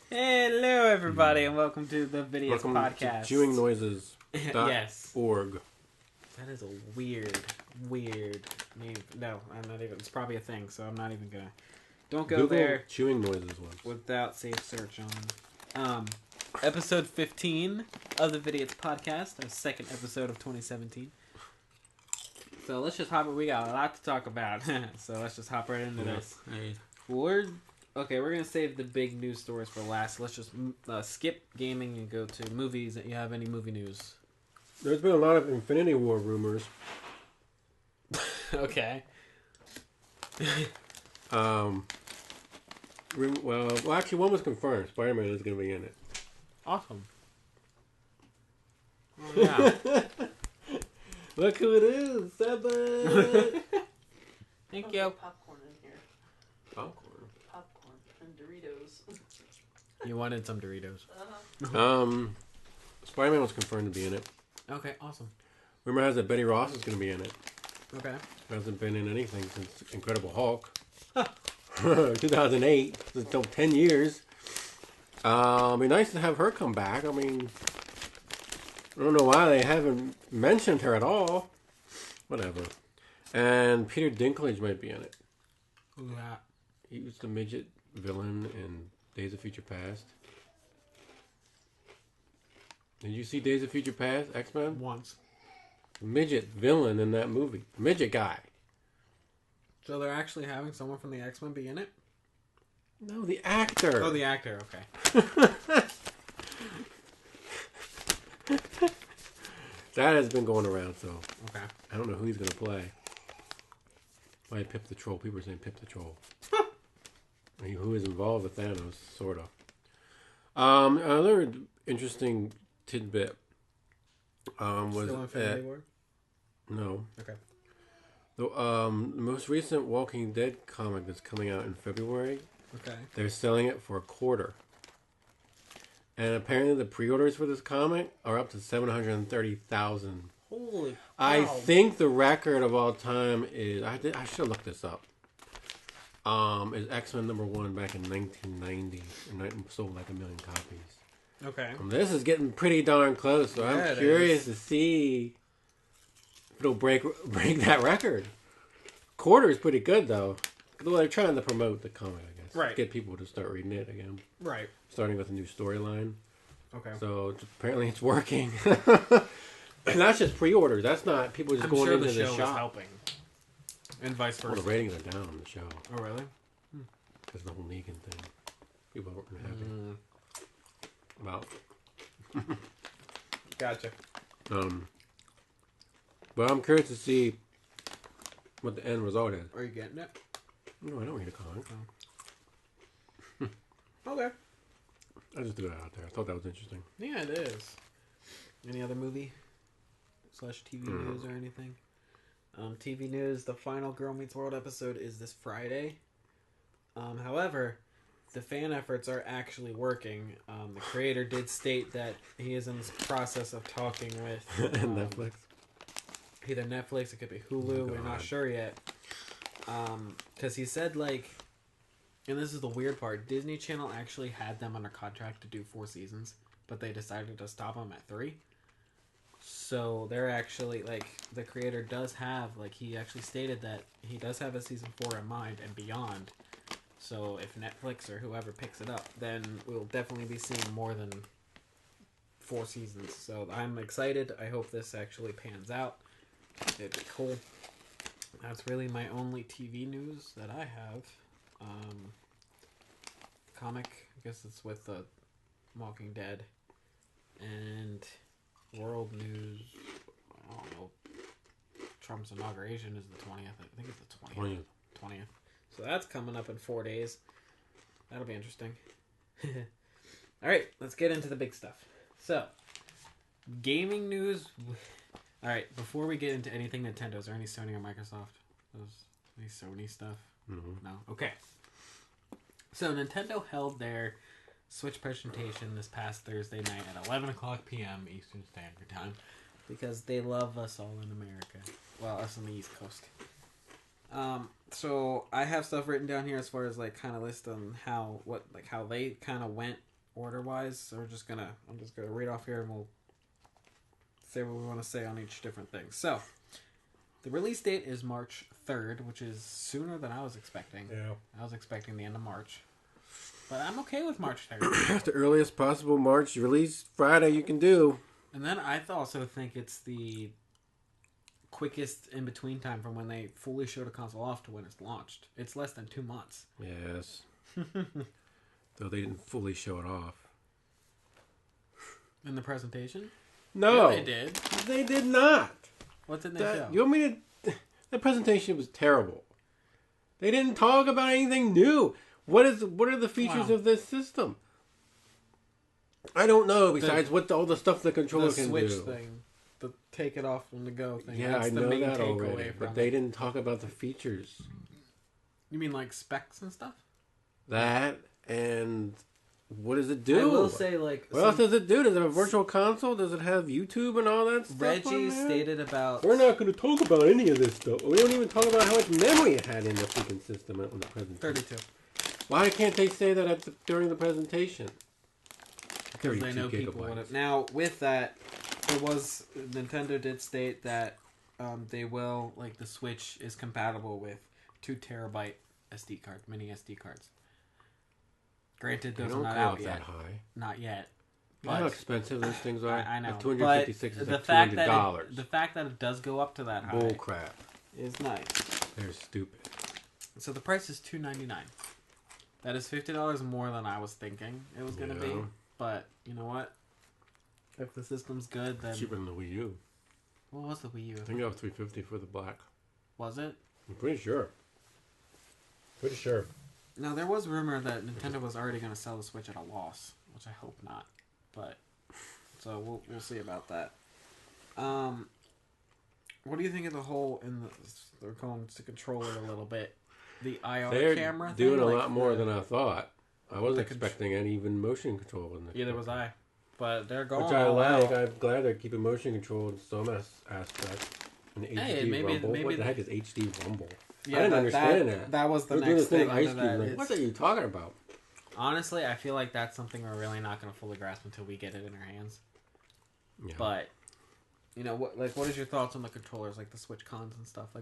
Hello, everybody, and welcome to the Vidiots podcast. To chewingnoises.org. Yes. That is a weird name. No, I'm not even. It's probably a thing, so I'm not even gonna. Don't go Google there. Chewing noises once. Without safe search on. Episode 15 of the Vidiots podcast. Our second episode of 2017. So let's just hop. We got a lot to talk about. So let's just hop right into this. Hey. We're gonna save the big news stories for last. Let's just skip gaming and go to movies. You have any movie news? There's been a lot of Infinity War rumors. Okay. Well, actually, one was confirmed. Spider-Man is going to be in it. Awesome. Oh, yeah. Look who it is, Seba. Thank you. Popcorn in here. Popcorn. Popcorn and Doritos. You wanted some Doritos. Spider-Man was confirmed to be in it. Okay, awesome. Rumor has it Betty Ross is going to be in it. Okay. Hasn't been in anything since Incredible Hulk. 2008. So 10 years. It'd be nice to have her come back. I mean, I don't know why they haven't mentioned her at all. Whatever. And Peter Dinklage might be in it. Who's that? He was the midget villain in Days of Future Past. Did you see Days of Future Past, X-Men? Once. Midget villain in that movie. Midget guy. So they're actually having someone from the X-Men be in it? No, the actor. Oh, the actor. Okay. That has been going around, so Okay. I don't know who he's going to play. Why Pip the Troll? People are saying Pip the Troll. I mean, who is involved with Thanos, sort of. Another interesting tidbit was Still Infinity War? No. Okay. The most recent Walking Dead comic that's coming out in February. Okay. They're selling it for $250. And apparently the pre-orders for this comic are up to 730,000. Holy cow. I think the record of all time is... I should look this up. Is X-Men #1 back in 1990. And it sold like 1 million copies. Okay. This is getting pretty darn close, so I'm curious to see if it'll break that record. Quarter is pretty good, though. Well, they're trying to promote the comic, I guess. Right. Get people to start reading it again. Right. Starting with a new storyline. Okay. So apparently it's working. And that's just pre-orders. That's not people just going into the show shop. is helping. And vice versa. Well, the ratings are down on the show. Oh, really? Because the whole Negan thing. People weren't happy about. Gotcha. But I'm curious to see what the end result is. Are you getting it? No, I don't read a comic. Okay. I just threw it out there. I thought that was interesting. Yeah, it is. Any other movie / TV news or anything? TV news, the final Girl Meets World episode is this Friday. However, the fan efforts are actually working. The creator did state that he is in this process of talking with Netflix. Either Netflix, it could be Hulu. We're not sure yet. Because he said, like, and this is the weird part, Disney Channel actually had them under contract to do 4 seasons, but they decided to stop them at 3. So they're actually, like, the creator does have, like, he actually stated that he does have a season 4 in mind and beyond. So if Netflix or whoever picks it up, then we'll definitely be seeing more than 4 seasons. So I'm excited. I hope this actually pans out. It'd be cool. That's really my only TV news that I have. Comic, I guess it's with the Walking Dead. And world news, I don't know. Trump's inauguration is the 20th. I think it's the 20th. 20th. So that's coming up in 4 days. That'll be interesting. Alright, let's get into the big stuff. So, gaming news. Alright, before we get into anything Nintendo, is there any Sony or Microsoft? Any Sony stuff? Mm-hmm. No? Okay. So, Nintendo held their Switch presentation this past Thursday night at 11 o'clock p.m. Eastern Standard Time. Because they love us all in America. Well, us on the East Coast. So I have stuff written down here as far as like kind of list on how they kind of went order wise. So I'm just gonna read off here and we'll say what we want to say on each different thing. So the release date is March 3rd, which is sooner than I was expecting. Yeah. I was expecting the end of March, but I'm okay with March 3rd. That's the earliest possible March release Friday you can do. And then I also think it's the quickest in between time from when they fully showed a console off to when it's launched. It's less than 2 months. Yes. Though they didn't fully show it off. In the presentation? No. Yeah, they did. They did not. What did they show? You want me to... The presentation was terrible. They didn't talk about anything new. What are the features of this system? I don't know, besides all the stuff the controller can Switch do. thing. The take it off on the go thing. Yeah, That's I the know main that takeaway already. from But they didn't talk about the features. You mean like specs and stuff? That, and what does it do? I will say, like... What else does it do? Does it have a virtual console? Does it have YouTube and all that stuff? Reggie stated about... We're not going to talk about any of this stuff. We don't even talk about how much memory it had in the freaking system on the presentation. 32. Why can't they say that during the presentation? Because they know people want it. Now, with that, Nintendo did state that they will, like, the Switch is compatible with 2 terabyte SD cards, mini SD cards. Granted, those are not out yet. That high. Not yet. You know how expensive those things are? I know. $256 is the like $200. The fact that it does go up to that high Bull crap. is nice. They're stupid. So the price is $299. That is $50 more than I was thinking it was going to be. But you know what? If the system's good, then... Cheaper than the Wii U. What was the Wii U? I think it was $350 for the black. Was it? I'm pretty sure. Pretty sure. Now, there was rumor that Nintendo was already going to sell the Switch at a loss, which I hope not. But, so we'll see about that. What do you think of the whole, they're going to control it a little bit, the IR camera thing? They're doing a lot more than I thought. I wasn't expecting any even motion control in the Either was I. But they're going Which I like. I'm glad they're keeping motion control in some aspect. An HD Rumble. What the heck is HD Rumble? Yeah, I didn't understand that. That was the We're next thing. Ice cream. Like, what are you talking about? Honestly, I feel like that's something we're really not going to fully grasp until we get it in our hands. Yeah. But, you know, what is your thoughts on the controllers, like the Switch cons and stuff? They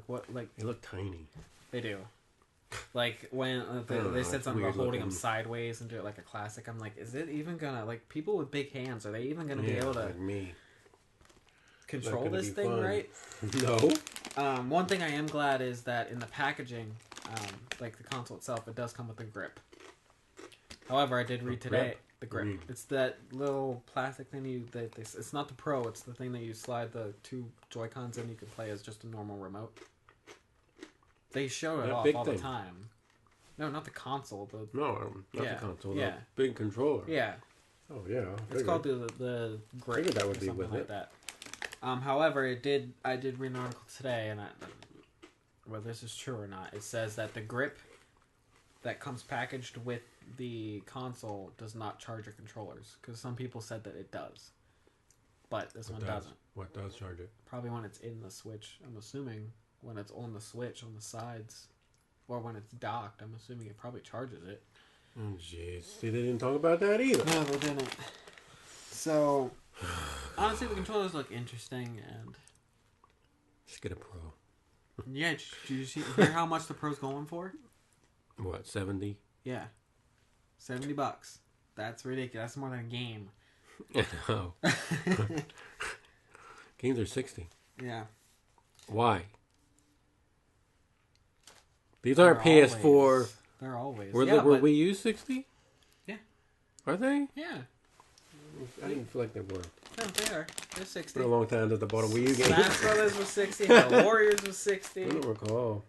look tiny. They do. Like, when they said something about holding them sideways and do it like a classic, I'm like, is it even gonna, like, people with big hands, are they even gonna be able to like me. control this thing fun. Right? No. One thing I am glad is that in the packaging, like the console itself, it does come with a grip. However, I did read today the grip. It's that little plastic thing it's not the Pro, it's the thing that you slide the 2 Joy-Cons in, you can play as just a normal remote. They show it off all the time. No, not the console. Not the console. The big controller. Yeah. Oh yeah. It's called the grip. Figured that would be with it. That. However, I did read an article today, and whether this is true or not, it says that the grip that comes packaged with the console does not charge your controllers, because some people said that it does, but this one doesn't. What does charge it? Probably when it's in the Switch. I'm assuming when it's on the Switch on the sides, or when it's docked. I'm assuming it probably charges it. Oh jeez, see, they didn't talk about that either. No, they didn't. So, honestly, the controllers look interesting, and just get a Pro. Yeah, did you hear how much the Pro's going for? What, 70? Yeah, $70. That's ridiculous. That's more than a game. No. Games are 60. Yeah. Why? These aren't PS4. They're always. Were Wii U 60? Yeah. Are they? Yeah. I didn't feel like they were. No, they are. They're 60. For a long time that they bought a Wii U game. Smash Brothers was 60. The Warriors was 60. I don't recall.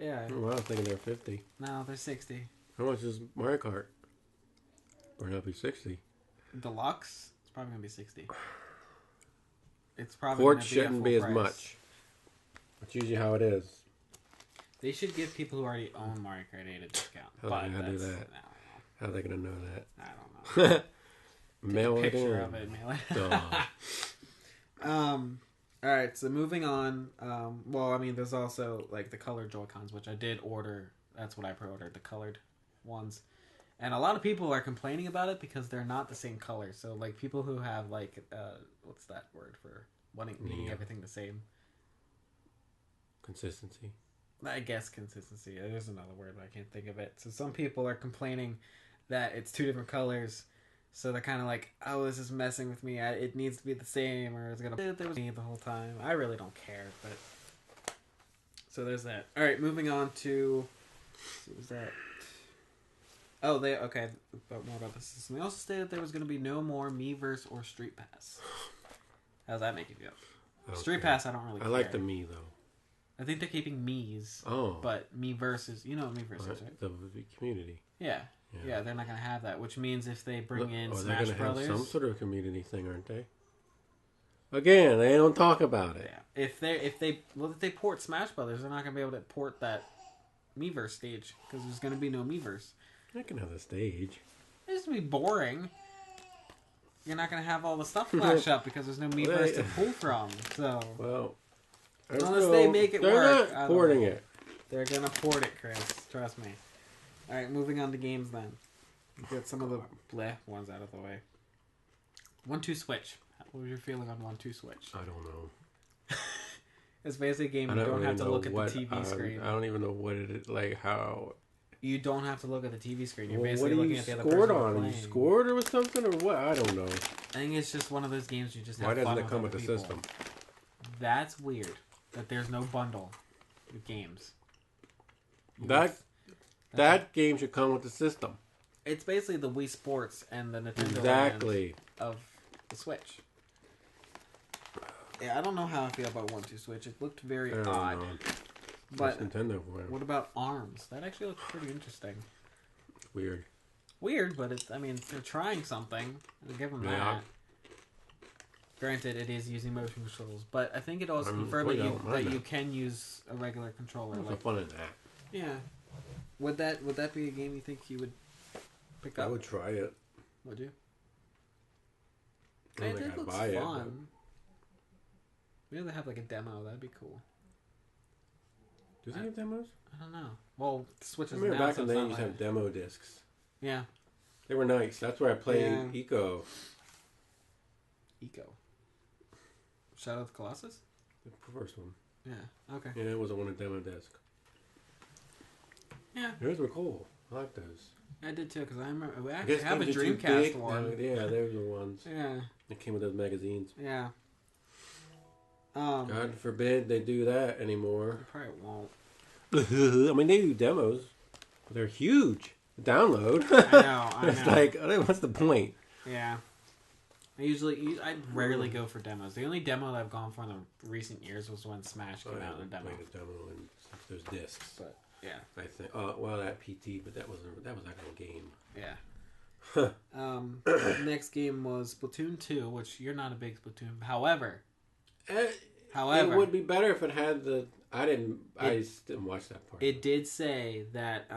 Yeah. Oh, I was thinking they're 50. No, they're 60. How much is Mario Kart? Or not be 60? Deluxe? It's probably going to be 60. It's probably Ports shouldn't be as much. That's usually how it is. They should give people who already own Mario Kart 8 a discount. How are they going to do that? How are they going to know that? I don't know. Mail Take a it picture in. of it, mail it. All right, so moving on. Well, I mean, there's also like the colored Joy-Cons, which I did order. That's what I pre-ordered, the colored ones. And a lot of people are complaining about it because they're not the same color. So, like, people who have, like, what's that word for needing everything the same? Consistency. I guess consistency. There's another word, but I can't think of it. So, some people are complaining that it's two different colors. So, they're kind of like, oh, this is messing with me. It needs to be the same, or it's going to be me the whole time. I really don't care, but... So, there's that. All right, moving on to... What was that? Oh, okay. But more about the system. They also stated there was going to be no more Miiverse or Street Pass. How's that make you feel? Street Pass, I don't really care. I like the Mii, though. I think they're keeping Mii's. Oh. But Miiverse is... You know what Miiverse is, right? The community. Yeah. Yeah, they're not going to have that. Which means if they bring in Smash they're gonna Brothers... have some sort of community thing, aren't they? Again, they don't talk about it. Yeah. If they port Smash Brothers, they're not going to be able to port that Miiverse stage. Because there's going to be no Miiverse. I can have the stage. It's going to be boring. You're not going to have all the stuff flash up because there's no Miiverse to pull from. So, well, unless they make it work. They're not porting it. They're going to port it, Chris. Trust me. All right, moving on to games then. Get some of the bleh ones out of the way. 1-2 Switch. What was your feeling on 1-2 Switch? I don't know. It's basically a game you don't have to look at the TV screen. I don't even know what it is, like how... You don't have to look at the TV screen. You're basically looking at the other person scored playing. on? You scored or something or what? I don't know. I think it's just one of those games you just have Why fun doesn't with it come with other the people. system? That's weird. That there's no bundle with games. That game should come with the system. It's basically the Wii Sports and the Nintendo Land of the Switch. Yeah, I don't know how I feel about 1-2 Switch. It looked very odd. But Nintendo for it. What about ARMS? That actually looks pretty interesting. Weird. Weird, but it's, I mean, they're trying something. I'll give them that. Granted, it is using motion controls, but I think it also confirmed that you can use a regular controller. What's the fun in that? Yeah. Would that be a game you think you would pick up? I would try it. Would you? I don't think I'd buy it. Maybe they have like a demo. That'd be cool. Do they have demos? I don't know. Well, Switch is remember back in the day, you used to have demo discs. Yeah. They were nice. That's where I played Eco. Shadow of the Colossus? The first one. Yeah. Okay. Yeah, it was on a demo disc. Yeah. Those were cool. I like those. I did too, because I remember we actually have a Dreamcast one. Yeah, those were the ones. Yeah. It came with those magazines. Yeah. God forbid they do that anymore. They probably won't. I mean, they do demos, but they're huge. Download. I know. It's like, what's the point? Yeah. I rarely go for demos. The only demo that I've gone for in the recent years was when Smash came out in a demo. I played a demo and those discs. But yeah, I think. Well, that PT, but that was actually a game. Yeah. Next game was Splatoon 2, which you're not a big Splatoon. However, it would be better if it had the. I didn't watch that part. It did say that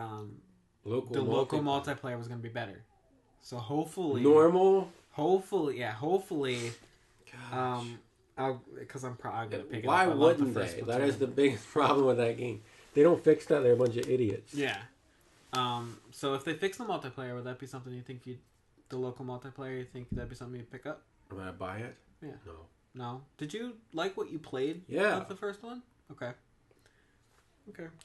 local multiplayer was going to be better. So hopefully normal. Hopefully. Gosh. Because I'm probably going to pick it Why up. wouldn't they? That is the biggest problem with that game. They don't fix that. They're a bunch of idiots. Yeah. So if they fix the multiplayer, would that be something you think the local multiplayer, you think that'd be something you'd pick up? Would I buy it? Yeah. No. No. Did you like what you played? Yeah. With the first one? Okay.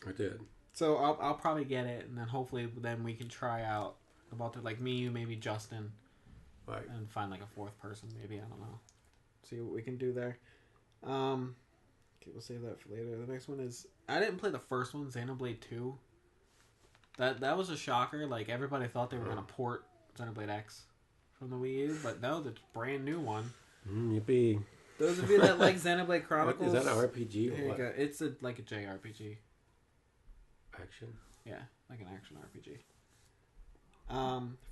I did. So I'll probably get it, and then hopefully then we can try out like me, you, maybe Justin, right, and find like a fourth person, maybe. I don't know. See what we can do there. Okay, we'll save that for later. The next one is I didn't play the first one, Xenoblade 2. That was a shocker. Like everybody thought they were gonna port Xenoblade X from the Wii U, but no, the brand new one. Yippee! Those of you that like Xenoblade Chronicles, is that an RPG or here what? you go. It's like a JRPG. Action. Yeah, like an action RPG.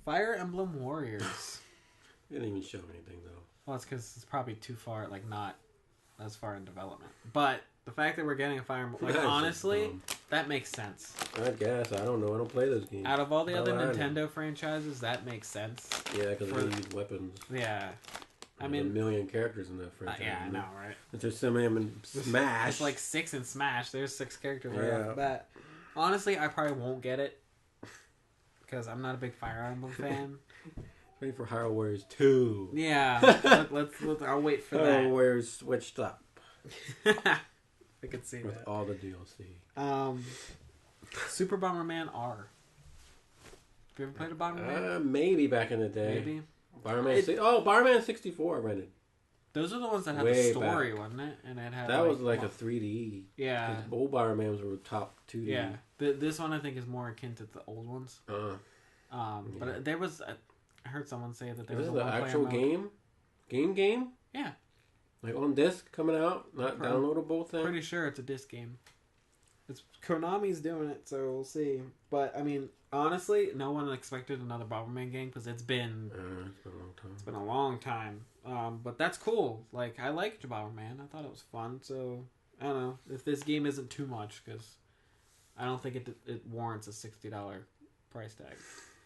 Fire Emblem Warriors. They didn't even show anything though. Well, it's because it's probably too far, like not as far in development. But the fact that we're getting a Fire Emblem, like honestly, that makes sense. I guess. I don't know. I don't play those games. Out of all the other Nintendo franchises, that makes sense. Yeah, because they use weapons. Yeah. I There's mean, a million characters in that franchise. yeah, I know, right? There's so many in Smash. It's like 6 in Smash. There's 6 characters right Yeah. off the bat. Honestly, I probably won't get it because I'm not a big Fire Emblem fan. Ready for Hyrule Warriors 2. Yeah, let's I'll wait for Hyrule that. Warriors switched up I could see with that. all the DLC. Super Bomberman R. Have you ever played a Bomberman? Maybe back in the day. Maybe. Bomberman 64 I rented. Those are the ones that had Way the story, back. wasn't it? And it had That was like a 3D. yeah, The old Bombermans were top 2D. yeah. This one I think is more akin to the old ones. But there was I heard someone say that there Is was this a the one-player actual mode. game? Yeah, Like on disc coming out, not Pro- downloadable thing. pretty sure it's a disc game. It's Konami's doing it, so we'll see. But I mean, honestly, no one expected another Bomberman game because it's been It's been a long time. It's been a long time. But that's cool. Like, I liked Bomberman. I thought it was fun. So, I don't know. If this game isn't too much, because I don't think it warrants a $60 price tag.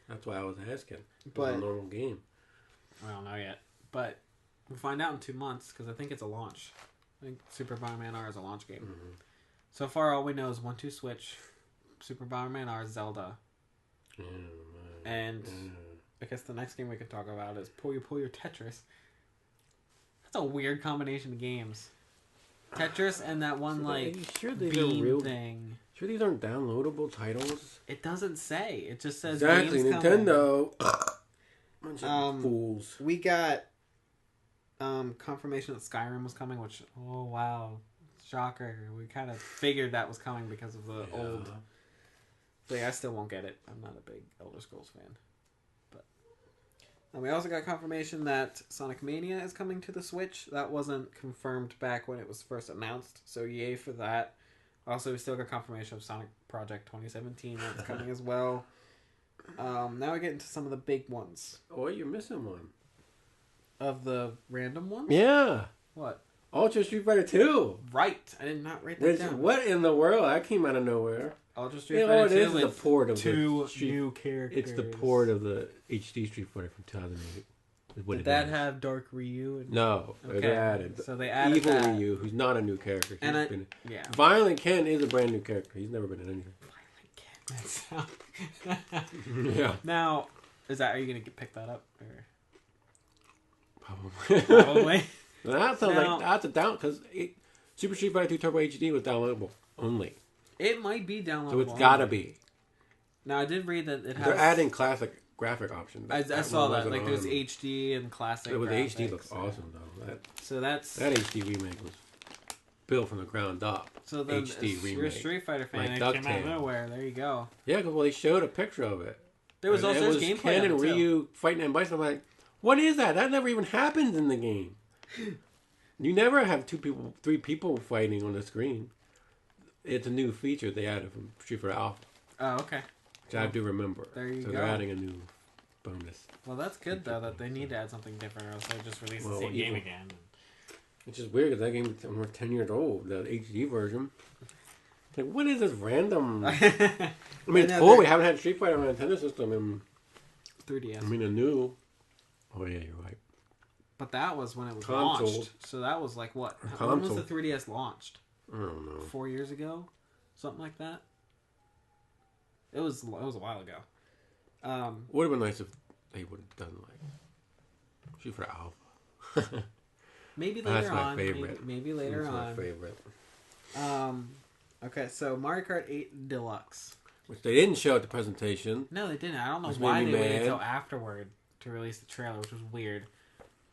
That's why I was asking. It's But a normal game. I don't know yet. But we'll find out in 2 months, because I think it's a launch. I think Super Bomberman R is a launch game. Mm-hmm. So far, all we know is 1-2 Switch, Super Bomberman R, Zelda. Yeah, And I guess the next game we can talk about is Puyo Puyo Tetris. That's a weird combination of games. Tetris and that one, like, sure these beam are real thing. Sure these aren't downloadable titles? It doesn't say. It just says Exactly, games Nintendo. Bunch of Um, fools. We got confirmation that Skyrim was coming, which, oh wow, shocker. We kind of figured that was coming because of the old. So yeah, I still won't get it. I'm not a big Elder Scrolls fan. And we also got confirmation that Sonic Mania is coming to the Switch. That wasn't confirmed back when it was first announced, so yay for that. Also, we still got confirmation of Sonic Project 2017 that's coming as well. Now we get into some of the big ones. Oh, you're missing one. Of the random ones? Yeah. What? Ultra Street Fighter 2. Right. I did not write that down. What in the world? That came out of nowhere. Ultra Street You know, Fighter it 2 is the with port of 2 the Street. new characters. It's the port of the HD Street Fighter from 2008. Is what Did it that is. have Dark Ryu? And... No, Okay. they added. So they added Evil that. Ryu, who's not a new character. And He's been... yeah. Violent Ken is a brand new character. He's never been in anything. Yeah. Now, are you going to pick that up? Or... Probably. Probably. That sounds Now- like that's a down because Super Street Fighter 2 Turbo HD was downloadable only, It might be downloadable. so it's gotta be. Now, I did read that it has... They're adding classic graphic options. I saw that. wasn't Like, there's on. HD and classic It was graphics, HD looks and- awesome though. So that's... That HD remake was built from the ground up. So then, HD if you're a remake. Street Fighter fan, Like it came out of DuckTales. nowhere. There you go. Yeah, because they showed a picture of it. There was And also it was gameplay Ken of and it, too. Ryu fighting and Bison. I'm like, what is that? That never even happens in the game. You never have 3 people fighting on the screen. It's a new feature they added from Street Fighter Alpha, Oh, okay. which I do remember. There you so go. they're adding a new bonus. Well, that's good, though, that they need to add something different, or else they just release Well, the same game even- again. Which is weird because that game is almost 10 years old, the HD version. Like, what is this random? I mean, it's know, cool. they're- We haven't had Street Fighter on a Nintendo system in, 3DS. I mean, a new. Oh, yeah, you're right. But that was when it was Console. launched. So that was like what? A When was console. the 3DS launched? I don't know. 4 years ago? Something like that? It was a while ago. Would have been nice if they would have done, like, Street Fighter Alpha. Maybe That's later my on. favorite. Maybe later That's my on. favorite. Okay, so Mario Kart 8 Deluxe. Which they didn't show at the presentation. No, they didn't. I don't know Which why made they me waited mad. until afterward to release the trailer, which was weird.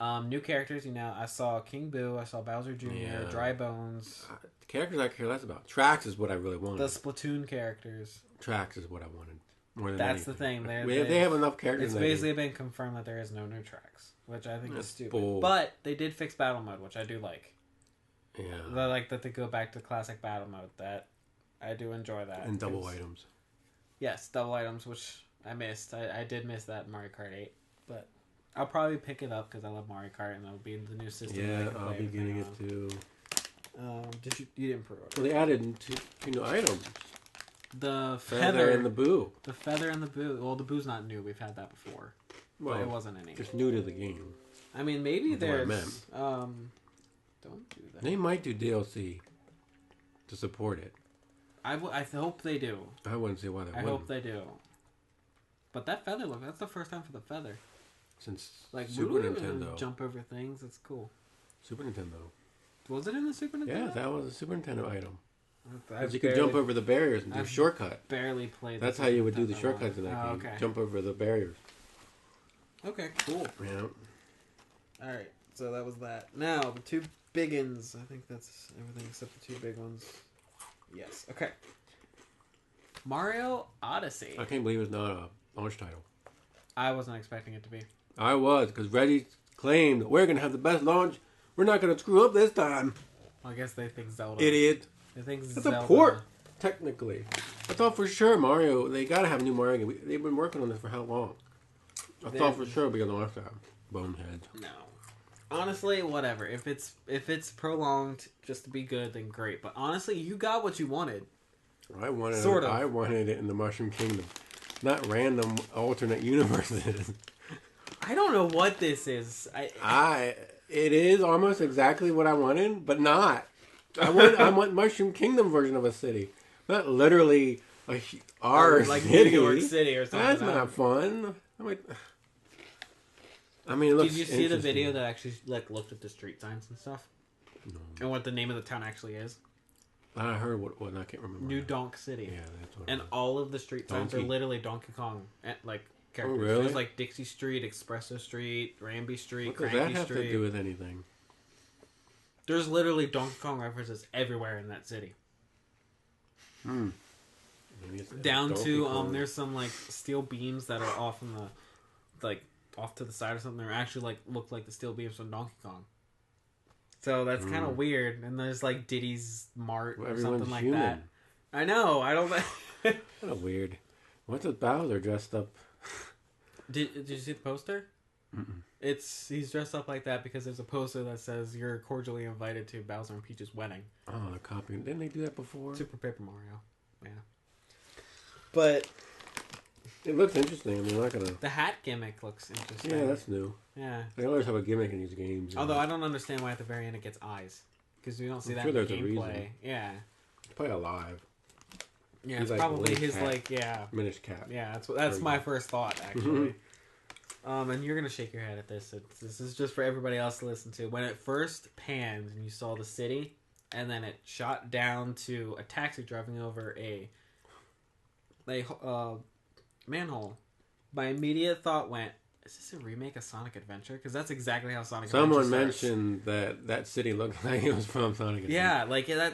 New characters, I saw King Boo, I saw Bowser Jr., Yeah. Dry Bones, The characters I care less about. Tracks is what I really wanted. the Splatoon characters. Tracks is what I wanted. More than That's the anything. thing. They have enough characters It's in that basically game. been confirmed that there is no new tracks, which I think is That's stupid. bull. But they did fix battle mode, which I do like. Yeah. I like that they go back to classic battle mode. That I do enjoy that. And double 'cause- items. Yes, double items, which I missed. I did miss that in Mario Kart 8, but I'll probably pick it up because I love Mario Kart and it'll be in the new system. that I Yeah, can I'll play be getting everything it too. on. You didn't pre-order Well, they added two new items. the Feather and the Boo. the feather and the boo. Well, the boo's not new. We've had that before. but it wasn't any. Just new to the game. I mean, maybe That's what I there's. meant. Don't do that. They might do DLC to support it. I hope they do. I wouldn't see why they wouldn't. I hope they do. But that feather look, that's the first time for the feather. Since Like, Super Nintendo. jump over things, it's cool. Super Nintendo. Was it in the Super Nintendo? Yeah, that was a Super Nintendo item. I've You could jump over the barriers and do a I've shortcut. barely played That's the how you would do Super the Nintendo shortcuts in one. that Oh, game. okay. Jump over the barriers. Okay, cool. Yeah. Alright, so that was that. Now, the two big uns. I think that's everything except the two big ones. Yes, okay. Mario Odyssey. I can't believe it's not a launch title. I wasn't expecting it to be. I was, because Reggie claimed, we're going to have the best launch. We're not going to screw up this time. Well, I guess they think Zelda. Idiot. They think It's Zelda. a port, technically. I thought for sure Mario, they got to have a new Mario game. They've been working on this for how long? I thought for sure because of launch time. Boneheads. No. Honestly, whatever. If it's prolonged just to be good, then great. But honestly, you got what you wanted. I wanted it in the Mushroom Kingdom. Not random alternate universes. I don't know what this is. It is almost exactly what I wanted, but not. I want Mushroom Kingdom version of a city, not literally our like city. New York City or something. That's not fun. I mean, it looks. Did you see the interesting. video that actually looked at the street signs and stuff, No. and what the name of the town actually is? I heard what I can't remember. New Donk City. Yeah, that's what. And all of the street signs are Donkey. literally Donkey Kong characters. really? There's like Dixie Street, Espresso Street, Ramby Street, What does Cranky that have Street. to do with anything? There's literally Donkey Kong references everywhere in that city. Maybe it's Down Donkey to Kong. there's some like steel beams that are off in the off to the side or something. They actually look like the steel beams from Donkey Kong. So that's kind of weird. And there's like Diddy's Mart or Everyone's something like human. that. I know. I don't. Kind of weird. What's with Bowser dressed up? Did you see the poster? Mm-mm. He's dressed up like that because there's a poster that says you're cordially invited to Bowser and Peach's wedding. Oh, they're copying. Didn't they do that before? Super Paper Mario. Yeah. But It looks interesting. I mean, I'm not gonna. the hat gimmick looks interesting. Yeah, that's new. Yeah. They always have a gimmick in these games. Although I don't understand why at the very end it gets eyes. Because we don't see I'm that sure in the there's a gameplay. reason. Yeah. It's probably alive. Yeah, He's it's like probably Link his Cat. yeah. Minish Cat. Yeah, that's There you my go. first thought actually. And you're gonna shake your head at this. This is just for everybody else to listen to. When it first panned and you saw the city, and then it shot down to a taxi driving over a manhole, my immediate thought went, "Is this a remake of Sonic Adventure?" Because that's exactly how Sonic Someone Adventure starts. mentioned that city looked like it was from Sonic Adventure.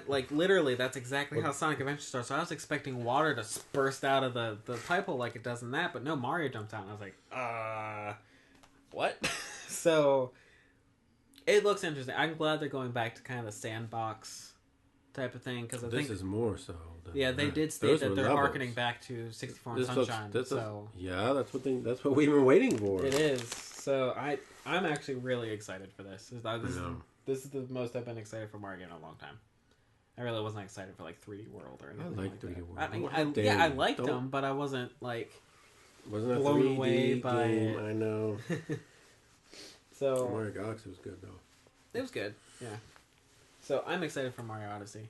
Yeah, literally, that's exactly how Sonic Adventure starts. So I was expecting water to burst out of the pipe hole like it does in that, but no, Mario jumped out, and I was like, what? So, it looks interesting. I'm glad they're going back to kind of the sandbox type of thing, because I think... This is more so. Yeah, they did state Those that were they're levels. harkening back to 64 and Sunshine, so... Yeah, that's what we've been waiting for. It is. So, I'm actually really excited for this. This is the most I've been excited for Mario in a long time. I really wasn't excited for 3D World or anything. I like 3D World. I liked them, but I wasn't Wasn't a blown 3D away by game, it. I know. So Mario Galaxy was good though. it was good, yeah. So I'm excited for Mario Odyssey.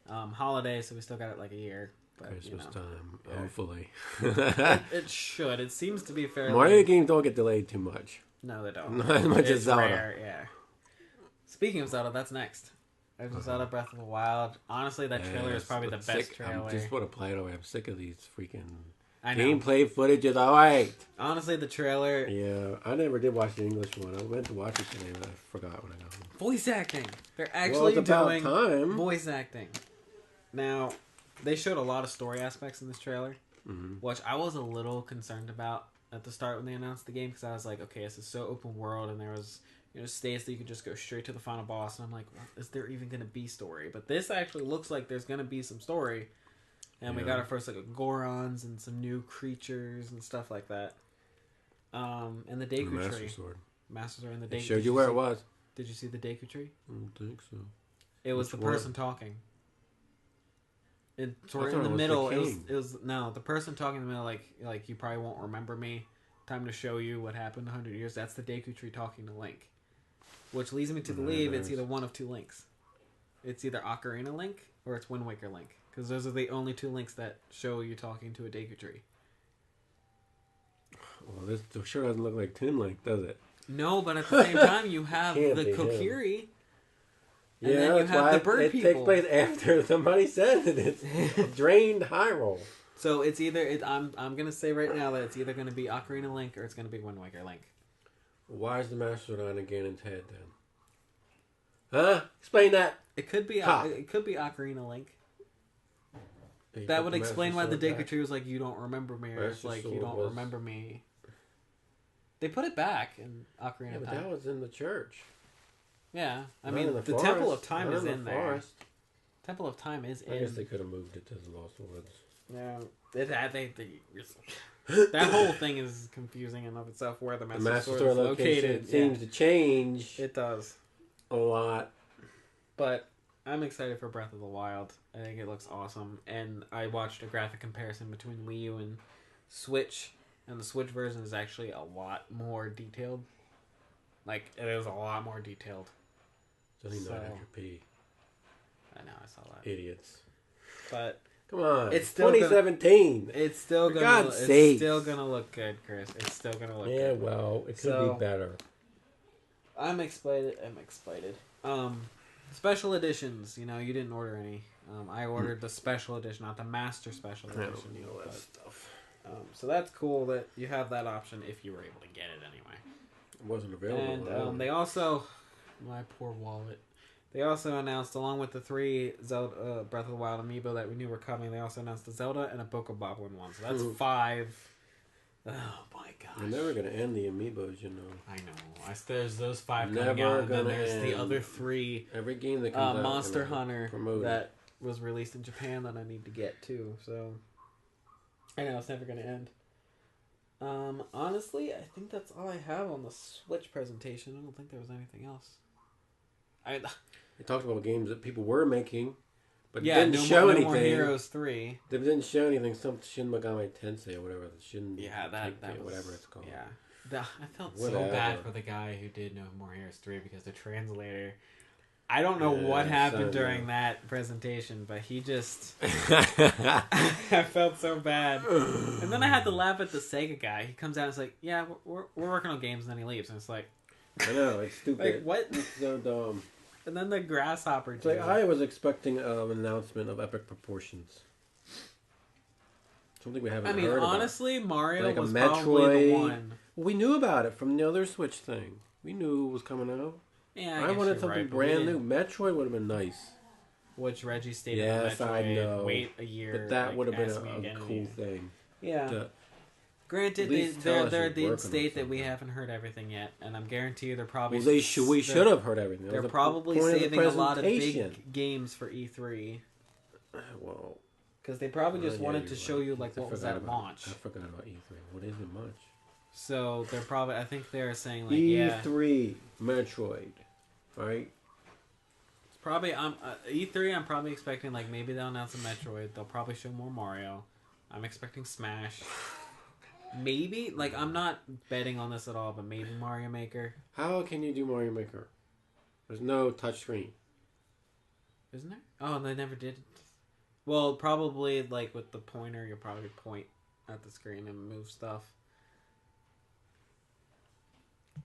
Holiday, so we still got it a year. But, Christmas time, yeah. hopefully. It should. It seems to be fairly. Mario games don't get delayed too much. No, they don't. Not as much as It's Zelda. rare, yeah. Speaking of Zelda, that's next. There's Zelda Breath of the Wild. Honestly, that trailer is probably the I'm best sick. trailer. I just want to play it away. I'm sick of these freaking I know. gameplay footage. Is alright. Honestly, the trailer. Yeah, I never did watch the English one. I meant to watch it today, but I forgot when I got home. Voice acting. They're Well, actually it's about doing time. voice acting. Now, they showed a lot of story aspects in this trailer, which I was a little concerned about at the start when they announced the game, because I was like, okay, this is so open world, and there was states that you could just go straight to the final boss, and I'm like, well, is there even going to be story? But this actually looks like there's going to be some story, and we got our first Gorons and some new creatures and stuff like that. And the Deku Master Tree. Sword. Master Sword and the They Deku. showed you where it was. Did you see the Deku Tree? I don't think so. It was Which the person talking. It's I sort thought in the it was the middle. king. It was no, the person talking in the middle, like you probably won't remember me, time to show you what happened 100 years. That's the Deku Tree talking to Link. Which leads me to believe it's either one of two Links. It's either Ocarina Link or it's Wind Waker Link. Because those are the only two Links that show you talking to a Deku Tree. Well, this sure doesn't look like Toon Link, does it? No, but at the same time, you have Can't the be Kokiri. Yeah, And then you that's have why the bird it people. takes place after somebody says that it's drained Hyrule. So it's either... I'm going to say right now that it's either going to be Ocarina Link or it's going to be Wind Waker Link. Why is the Master Sword on Ganon's head then? Huh? Explain that. It could be Ocarina Link. That would explain why the Deku Tree was like, you don't remember me, or it's like, you don't remember me. They put it back in Ocarina of but Time. that was in the church. Yeah, I Not mean, in the forest. Temple of Time Not is in the there. forest. Temple of Time is in. I guess they could have moved it to the Lost Woods. Yeah, that whole thing is confusing in and of itself. Where the Master Sword is located seems to change it does a lot. But I'm excited for Breath of the Wild. I think it looks awesome. And I watched a graphic comparison between Wii U and Switch. And the Switch version is actually a lot more detailed. Like, it is a lot more detailed. It's only 900p. I know, I saw that. Idiots. But come on, it's still 2017. It's still For gonna. God's It's sake. still gonna look good, Chris. It's still gonna look good. Yeah, well, it could be better. I'm excited. Special editions. You know, you didn't order any. I ordered the special edition, not the Master Special Edition. I don't know that stuff. So that's cool that you have that option if you were able to get it anyway. It wasn't available. And they also, my poor wallet. They also announced, along with the 3 Zelda Breath of the Wild amiibo that we knew were coming, they also announced a Zelda and a Bokoblin one. So that's 5. Oh my gosh. We're never going to end the amiibos, you know. I know. There's those 5 Never coming out, and then gonna there's the end. other 3. Every game that comes out. Monster Hunter promoted. that was released in Japan that I need to get too. So I know it's never going to end. Honestly, I think that's all I have on the Switch presentation. I don't think there was anything else. They talked about games that people were making, but yeah, didn't show anything. No More Heroes 3. They didn't show anything. Some Shin Megami Tensei or whatever. That was, whatever it's called. Yeah. I felt Whatever. so bad for the guy who did No More Heroes 3 because the translator... I don't know what happened during that presentation, but he just... I felt so bad. And then I had to laugh at the Sega guy. He comes out and is like, yeah, we're working on games, and then he leaves. And it's like... I know, it's stupid. Like, what? It's so dumb. And then the grasshopper... It's like, I was expecting an announcement of epic proportions. Something we haven't heard about. Honestly, Mario like was a Metroid. probably the one. We knew about it from the other Switch thing. We knew it was coming out. Yeah, I wanted something brand new. Metroid would have been nice. Which Reggie stated yes, on Metroid, I know. wait a year. But that would have been ask me a again cool thing. Yeah. Granted, they did state that we haven't heard everything yet, and I'm guarantee you they're probably... Well, we should have heard everything. They're probably saving a lot of big games for E3. Well... Because they probably just wanted to show you like what was at launch. I forgot about E3. What isn't much? So they're probably... I think they're saying like, E3, Metroid, right? It's probably... E3, I'm probably expecting like maybe they'll announce a Metroid. They'll probably show more Mario. I'm expecting Smash. Maybe, like, I'm not betting on this at all, but maybe Mario Maker. How can you do Mario Maker? There's no touchscreen. Isn't there? Oh, they never did. Well, probably, like, with the pointer, you'll probably point at the screen and move stuff.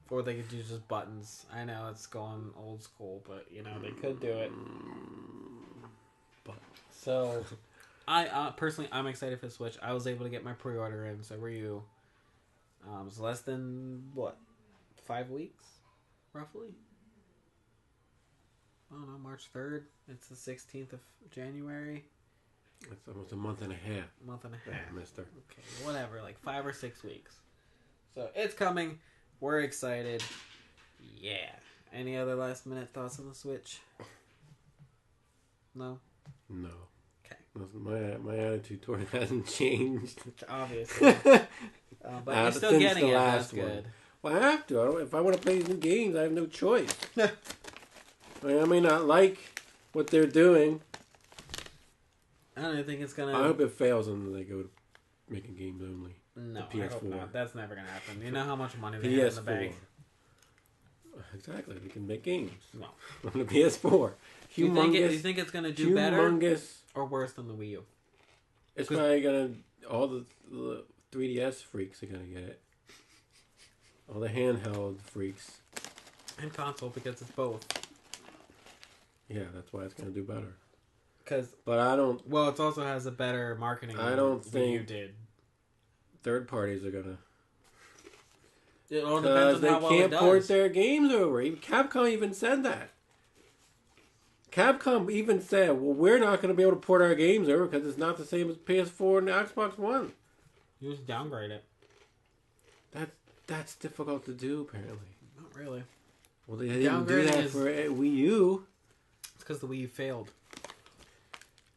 Or they could do just buttons. I know it's going old school, but, you know, they could do it. So... I personally, I'm excited for the Switch. I was able to get my pre-order in, so were you. It's less than, 5 weeks? Roughly? I don't know, March 3rd. It's the 16th of January. It's almost a month and a half. Month and a half. Yeah, mister. Okay, whatever, like 5 or 6 weeks. So, it's coming. We're excited. Yeah. Any other last minute thoughts on the Switch? No? No. My attitude toward it hasn't changed. Obviously. But you're still getting it. That's good. Well, I have to. If I want to play these new games, I have no choice. I may not like what they're doing. I don't think it's going to... I hope it fails and they go to making games only. No, The I hope PS4. not. That's never gonna happen. You know how much money they have in the PS4. bag. Exactly. They can make games No. on the PS4. Do you Humongous. think it's gonna do better Humongous. or worse than the Wii U? It's probably gonna. All the 3DS freaks are gonna get it. All the handheld freaks. And console because it's both. Yeah, that's why it's gonna do better. But I don't. Well, it also has a better marketing. I don't Wii think U did. Third parties are gonna. It all depends on They how well it can't does. port their games over. Capcom even said that. Capcom even said, "Well, we're not going to be able to port our games over because it's not the same as PS4 and the Xbox One." You just downgrade it. That's difficult to do, apparently. Not really. Well, they didn't do that for Wii U. It's because the Wii U failed.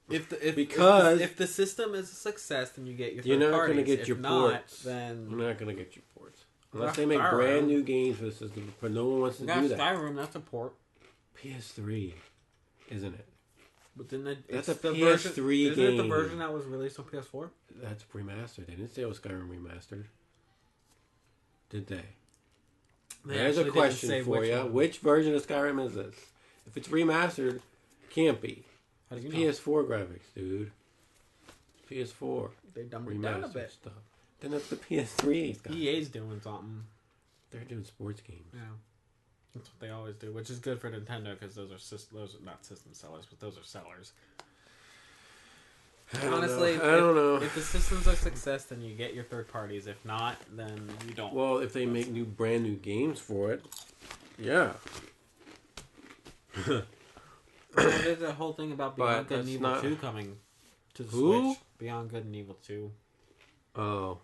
If the system is a success, then you get your. You're third not going to get your ports. Then you're not going to get your ports unless they make brand new games for the system. But no one wants to do that. Skyrim, that's a port. PS3, isn't it? But then that's a the PS3 game. game. Isn't it the version that was released on PS4? That's remastered. They didn't say it was Skyrim remastered. Did they? There's a question for you. Which version of Skyrim is this? If it's remastered, it can't be. How do you know? PS4 graphics, dude. PS4. They dumbed it down a bit. Stuff. Then it's the PS3 stuff. EA's doing something. They're doing sports games. Yeah. That's what they always do, which is good for Nintendo because those are not system sellers, but those are sellers. Honestly, I don't know. If the system's a success, then you get your third parties. If not, then you don't. Well, if they make brand new games for it, yeah. There's a whole thing about Beyond Good and Evil 2 coming to the Switch. Beyond Good and Evil 2. Oh.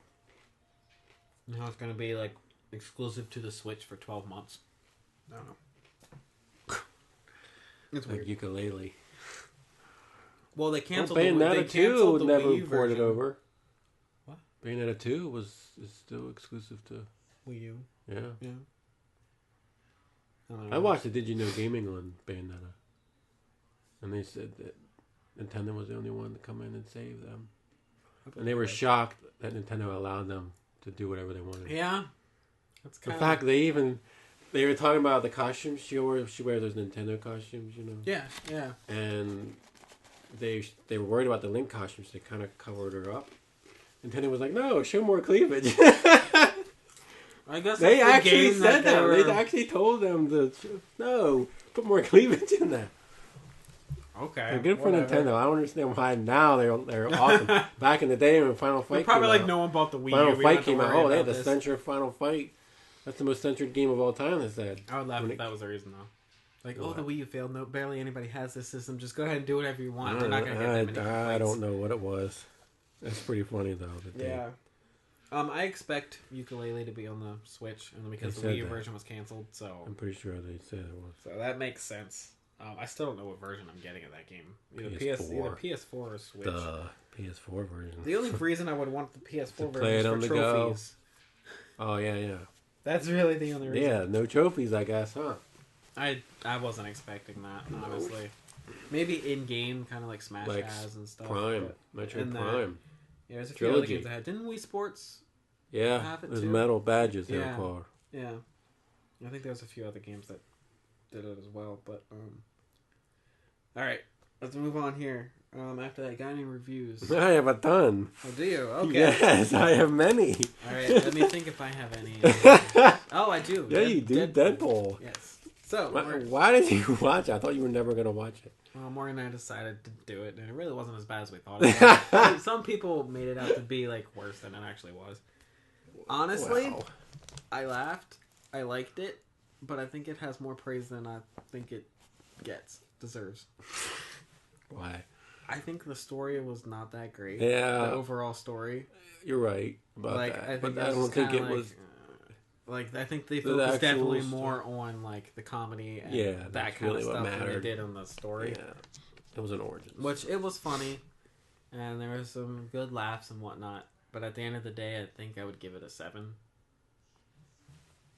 And how it's going to be like exclusive to the Switch for 12 months. I don't know. It's like weird. Ukulele. Well, they canceled Bayonetta 2 the never Wii U ported version. over. What? Bayonetta 2 is still exclusive to Wii U. Yeah. Yeah. I watched the Did You Know Gaming on Bayonetta. And they said that Nintendo was the only one to come in and save them. And they were shocked that Nintendo allowed them to do whatever they wanted. Yeah. That's In fact, they were talking about the costumes she wears those Nintendo costumes, you know. Yeah, yeah. And they were worried about the Link costumes. They kind of covered her up. Nintendo was like, "No, show more cleavage." I guess they actually said that. They actually told them no, put more cleavage in that. Okay. They're good for Nintendo. I don't understand why now they're awesome. Back in the day when Final Fight probably came like out, no one bought the Wii U. Final Fight came out. Oh, they had to censor Final Fight. That's the most censored game of all time, they said. I would laugh if that was the reason, though. Like, the Wii U failed. No, barely anybody has this system. Just go ahead and do whatever you want. We're not going to get that many complaints. I don't know what it was. That's pretty funny, though. Yeah. I expect Ukulele to be on the Switch, and because the Wii U version was canceled, so... I'm pretty sure they said it was. So that makes sense. I still don't know what version I'm getting of that game. Either PS4 or Switch. The PS4 version. The only reason I would want the PS4 version is for trophies. Oh, yeah. That's really the only reason. Yeah, no trophies, I guess, huh? I wasn't expecting that, honestly. Maybe in-game, kind of like Smash has and stuff. Prime. Metroid Prime. Yeah, there's a few other games I had. Didn't Wii Sports have it there's too? metal badges they were called. Yeah. I think there's a few other games that did it as well, but... Alright, let's move on here. After that, got any reviews? I have a ton. Oh, do you? Okay. Yes, I have many. Alright, let me think if I have any. Oh, I do. Yeah, you do. Deadpool. Yes. So, why did you watch it? I thought you were never going to watch it. Well, Morgan and I decided to do it, and it really wasn't as bad as we thought it was. Some people made it out to be like worse than it actually was. Honestly, I laughed. I liked it, but I think it has more praise than I think it deserves. Why? I think the story was not that great. Yeah. The overall story. You're right about that. I think but I don't think it was... I think they focused definitely more on, like, the comedy and that kind of stuff than they did on the story. Yeah. It was an origin. Which, it was funny, and there was some good laughs and whatnot, but at the end of the day, I think I would give it a 7.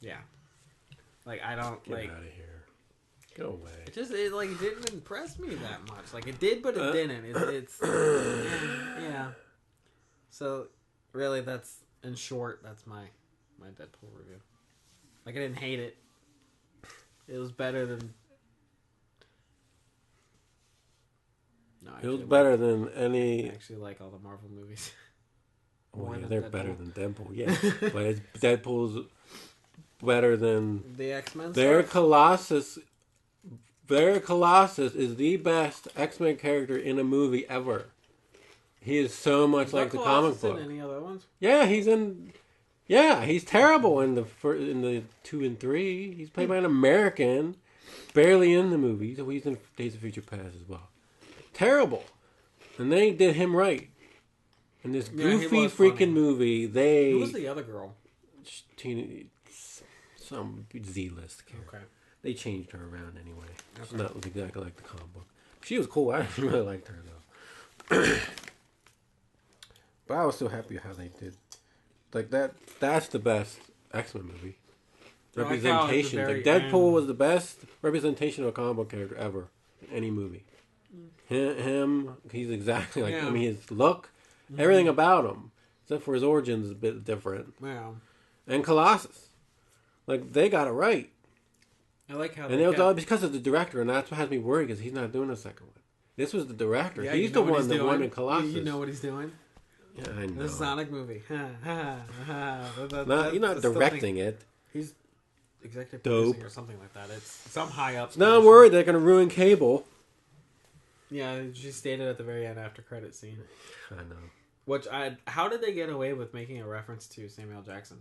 Yeah. Like, I don't, Get out of here. Go away. It didn't impress me that much. Like, it did, but it didn't. It's yeah. So, really, that's in short, that's my Deadpool review. Like, I didn't hate it. It was better than... No, It was better than I any... actually like all the Marvel movies. Well, yeah, they're better than Deadpool, yeah. But Deadpool's better than... The X-Men Their stuff? Colossus is the best X-Men character in a movie ever. He is so much like the comic book. In any other ones? Yeah, he's in... Yeah, he's terrible in the 2 and 3. He's played by an American, barely in the movie. So he's in Days of Future Past as well. Terrible. And they did him right. In this goofy freaking movie, Who was the other girl? Some Z-list character. Okay. They changed her around anyway. Okay. She's not exactly like the comic book. She was cool. I really liked her though. But I was so happy how they did. Like that's the best X-Men movie. Representation. Like Deadpool was the best representation of a comic book character ever in any movie. Him, he's exactly like I mean his look, everything about him, except for his origins is a bit different. Yeah. And Colossus. Like they got it right. I like how and it was all because of the director, and that's what has me worried because he's not doing the second one. This was the director. Yeah, he's the one that wanted Colossus. You know what he's doing? Yeah, I know. The Sonic movie. You're not directing it. He's executive producing or something like that. It's some high up. No, I'm worried they're going to ruin Cable. Yeah, she stated at the very end after credit scene. I know. How did they get away with making a reference to Samuel Jackson?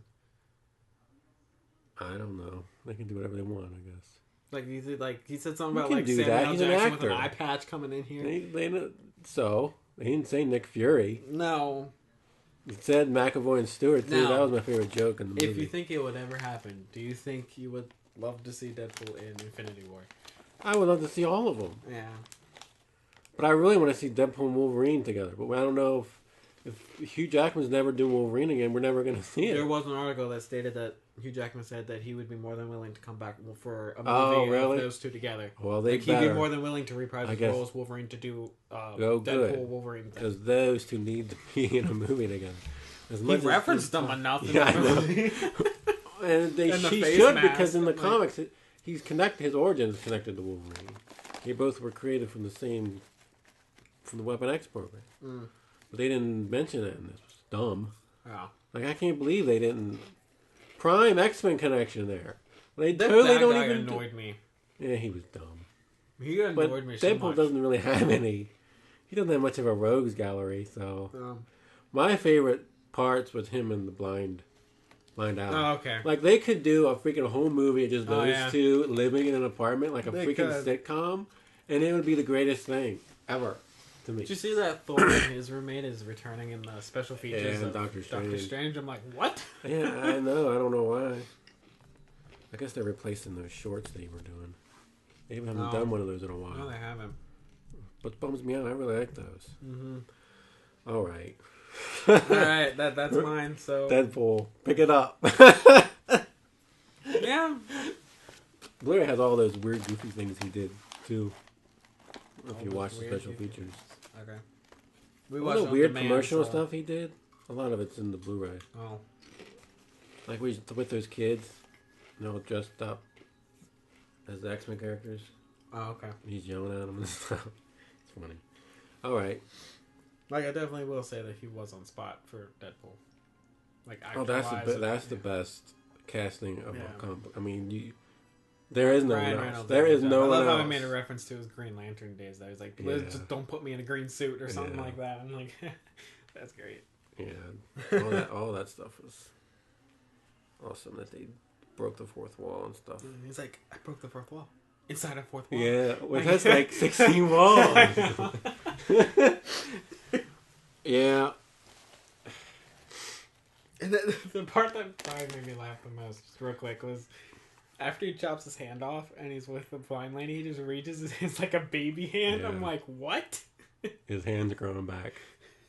I don't know. They can do whatever they want, I guess. He said something about like Samuel Jackson with an eye patch coming in here. They didn't say Nick Fury. No. He said McAvoy and Stewart too. That was my favorite joke in the movie. If you think it would ever happen, do you think you would love to see Deadpool in Infinity War? I would love to see all of them. Yeah. But I really want to see Deadpool and Wolverine together. But I don't know if Hugh Jackman's never doing Wolverine again, we're never going to see it. There was an article that stated that Hugh Jackman said that he would be more than willing to come back for a movie of those two together. Well, he'd be more than willing to reprise his role as Wolverine to do Deadpool Wolverine. Because those two need to be in a movie together. He referenced them enough in the movie. And she should because in the comics, his origin is connected to Wolverine. They both were created from the Weapon X program. But they didn't mention it in this. It's dumb. Yeah. Like, I can't believe they didn't. Prime X-Men connection there. They totally don't even. Annoyed me. Yeah, he was dumb. He annoyed me so much. Deadpool doesn't really have any. He doesn't have much of a rogues gallery, so. My favorite parts was him and the blind owl. Oh, okay. Like, they could do a freaking whole movie of just those two living in an apartment, like a freaking sitcom, and it would be the greatest thing ever. To me. Did you see that Thor and his roommate is returning in the special features of Doctor Strange? I'm like, what? Yeah, I know. I don't know why. I guess they're replacing those shorts they were doing. They haven't done one of those in a while. No, they haven't. But bums me out. I really like those. Mm-hmm. All right. All right, that's mine. So Deadpool, pick it up. Yeah. Blu-ray has all those weird, goofy things he did too. If you watch the special features. Okay. We watched all the weird commercial stuff he did. A lot of it's in the Blu-ray. Oh. Like with those kids, dressed up as the X-Men characters. Oh, okay. He's yelling at them and stuff. It's funny. All right. Like, I definitely will say that he was on spot for Deadpool. Like, that's the best casting of a comic book. I mean, there is no one else. There is no one else. I love how he made a reference to his Green Lantern days. That he was like, just don't put me in a green suit or something like that. I'm like, that's great. Yeah. All that stuff was awesome. That they broke the fourth wall and stuff. He's like, I broke the fourth wall. Inside a fourth wall. Yeah. Well, that's like 16 walls. Yeah. And the part that probably made me laugh the most, just real quick, was after he chops his hand off and he's with the blind lady, he just reaches his hands like a baby hand. Yeah. I'm like, what? His hands are growing back.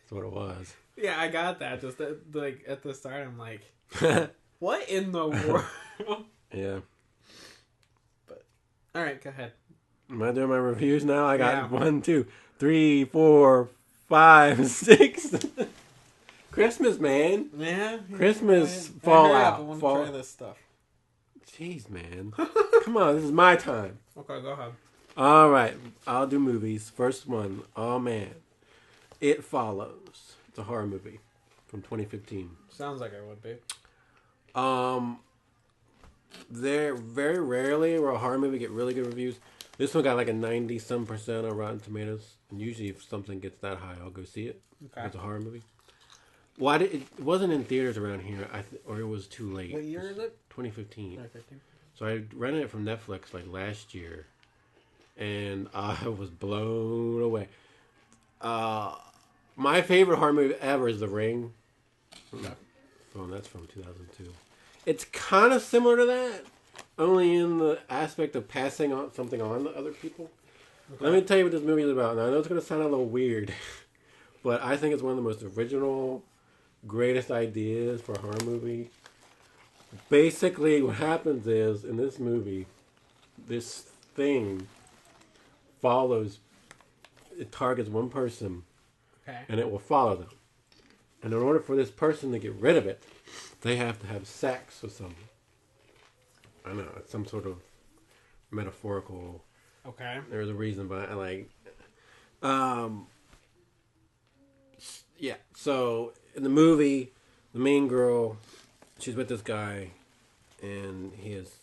That's what it was. Yeah, I got that. Just at the start, I'm like, what in the world? Yeah. But all right, go ahead. Am I doing my reviews now? I got 1, 2, 3, 4, 5, 6. Christmas, man. Yeah. Christmas Hurry Fallout. up, I want to Fall- try this stuff. Jeez, man. Come on, this is my time. Okay, go ahead. All right, I'll do movies. First one. Oh man, It Follows. It's a horror movie from 2015. Sounds like it would be. They're very rarely where a horror movie get really good reviews. This one got like a 90% on Rotten Tomatoes, and usually if something gets that high, I'll go see it. Okay. It's a horror movie. Well, it wasn't in theaters around here, or it was too late. What year is it? 2015. 2015. So I rented it from Netflix like last year, and I was blown away. My favorite horror movie ever is The Ring. That's from 2002. It's kind of similar to that, only in the aspect of passing on something on to other people. Okay. Let me tell you what this movie is about. Now, I know it's going to sound a little weird, but I think it's one of the most original, greatest ideas for a horror movie. Basically, what happens is, in this movie, this thing it targets one person, okay, and it will follow them. And in order for this person to get rid of it, they have to have sex with someone. I know, it's some sort of metaphorical. Okay. There's a reason behind yeah. So in the movie, the main girl, she's with this guy, and he has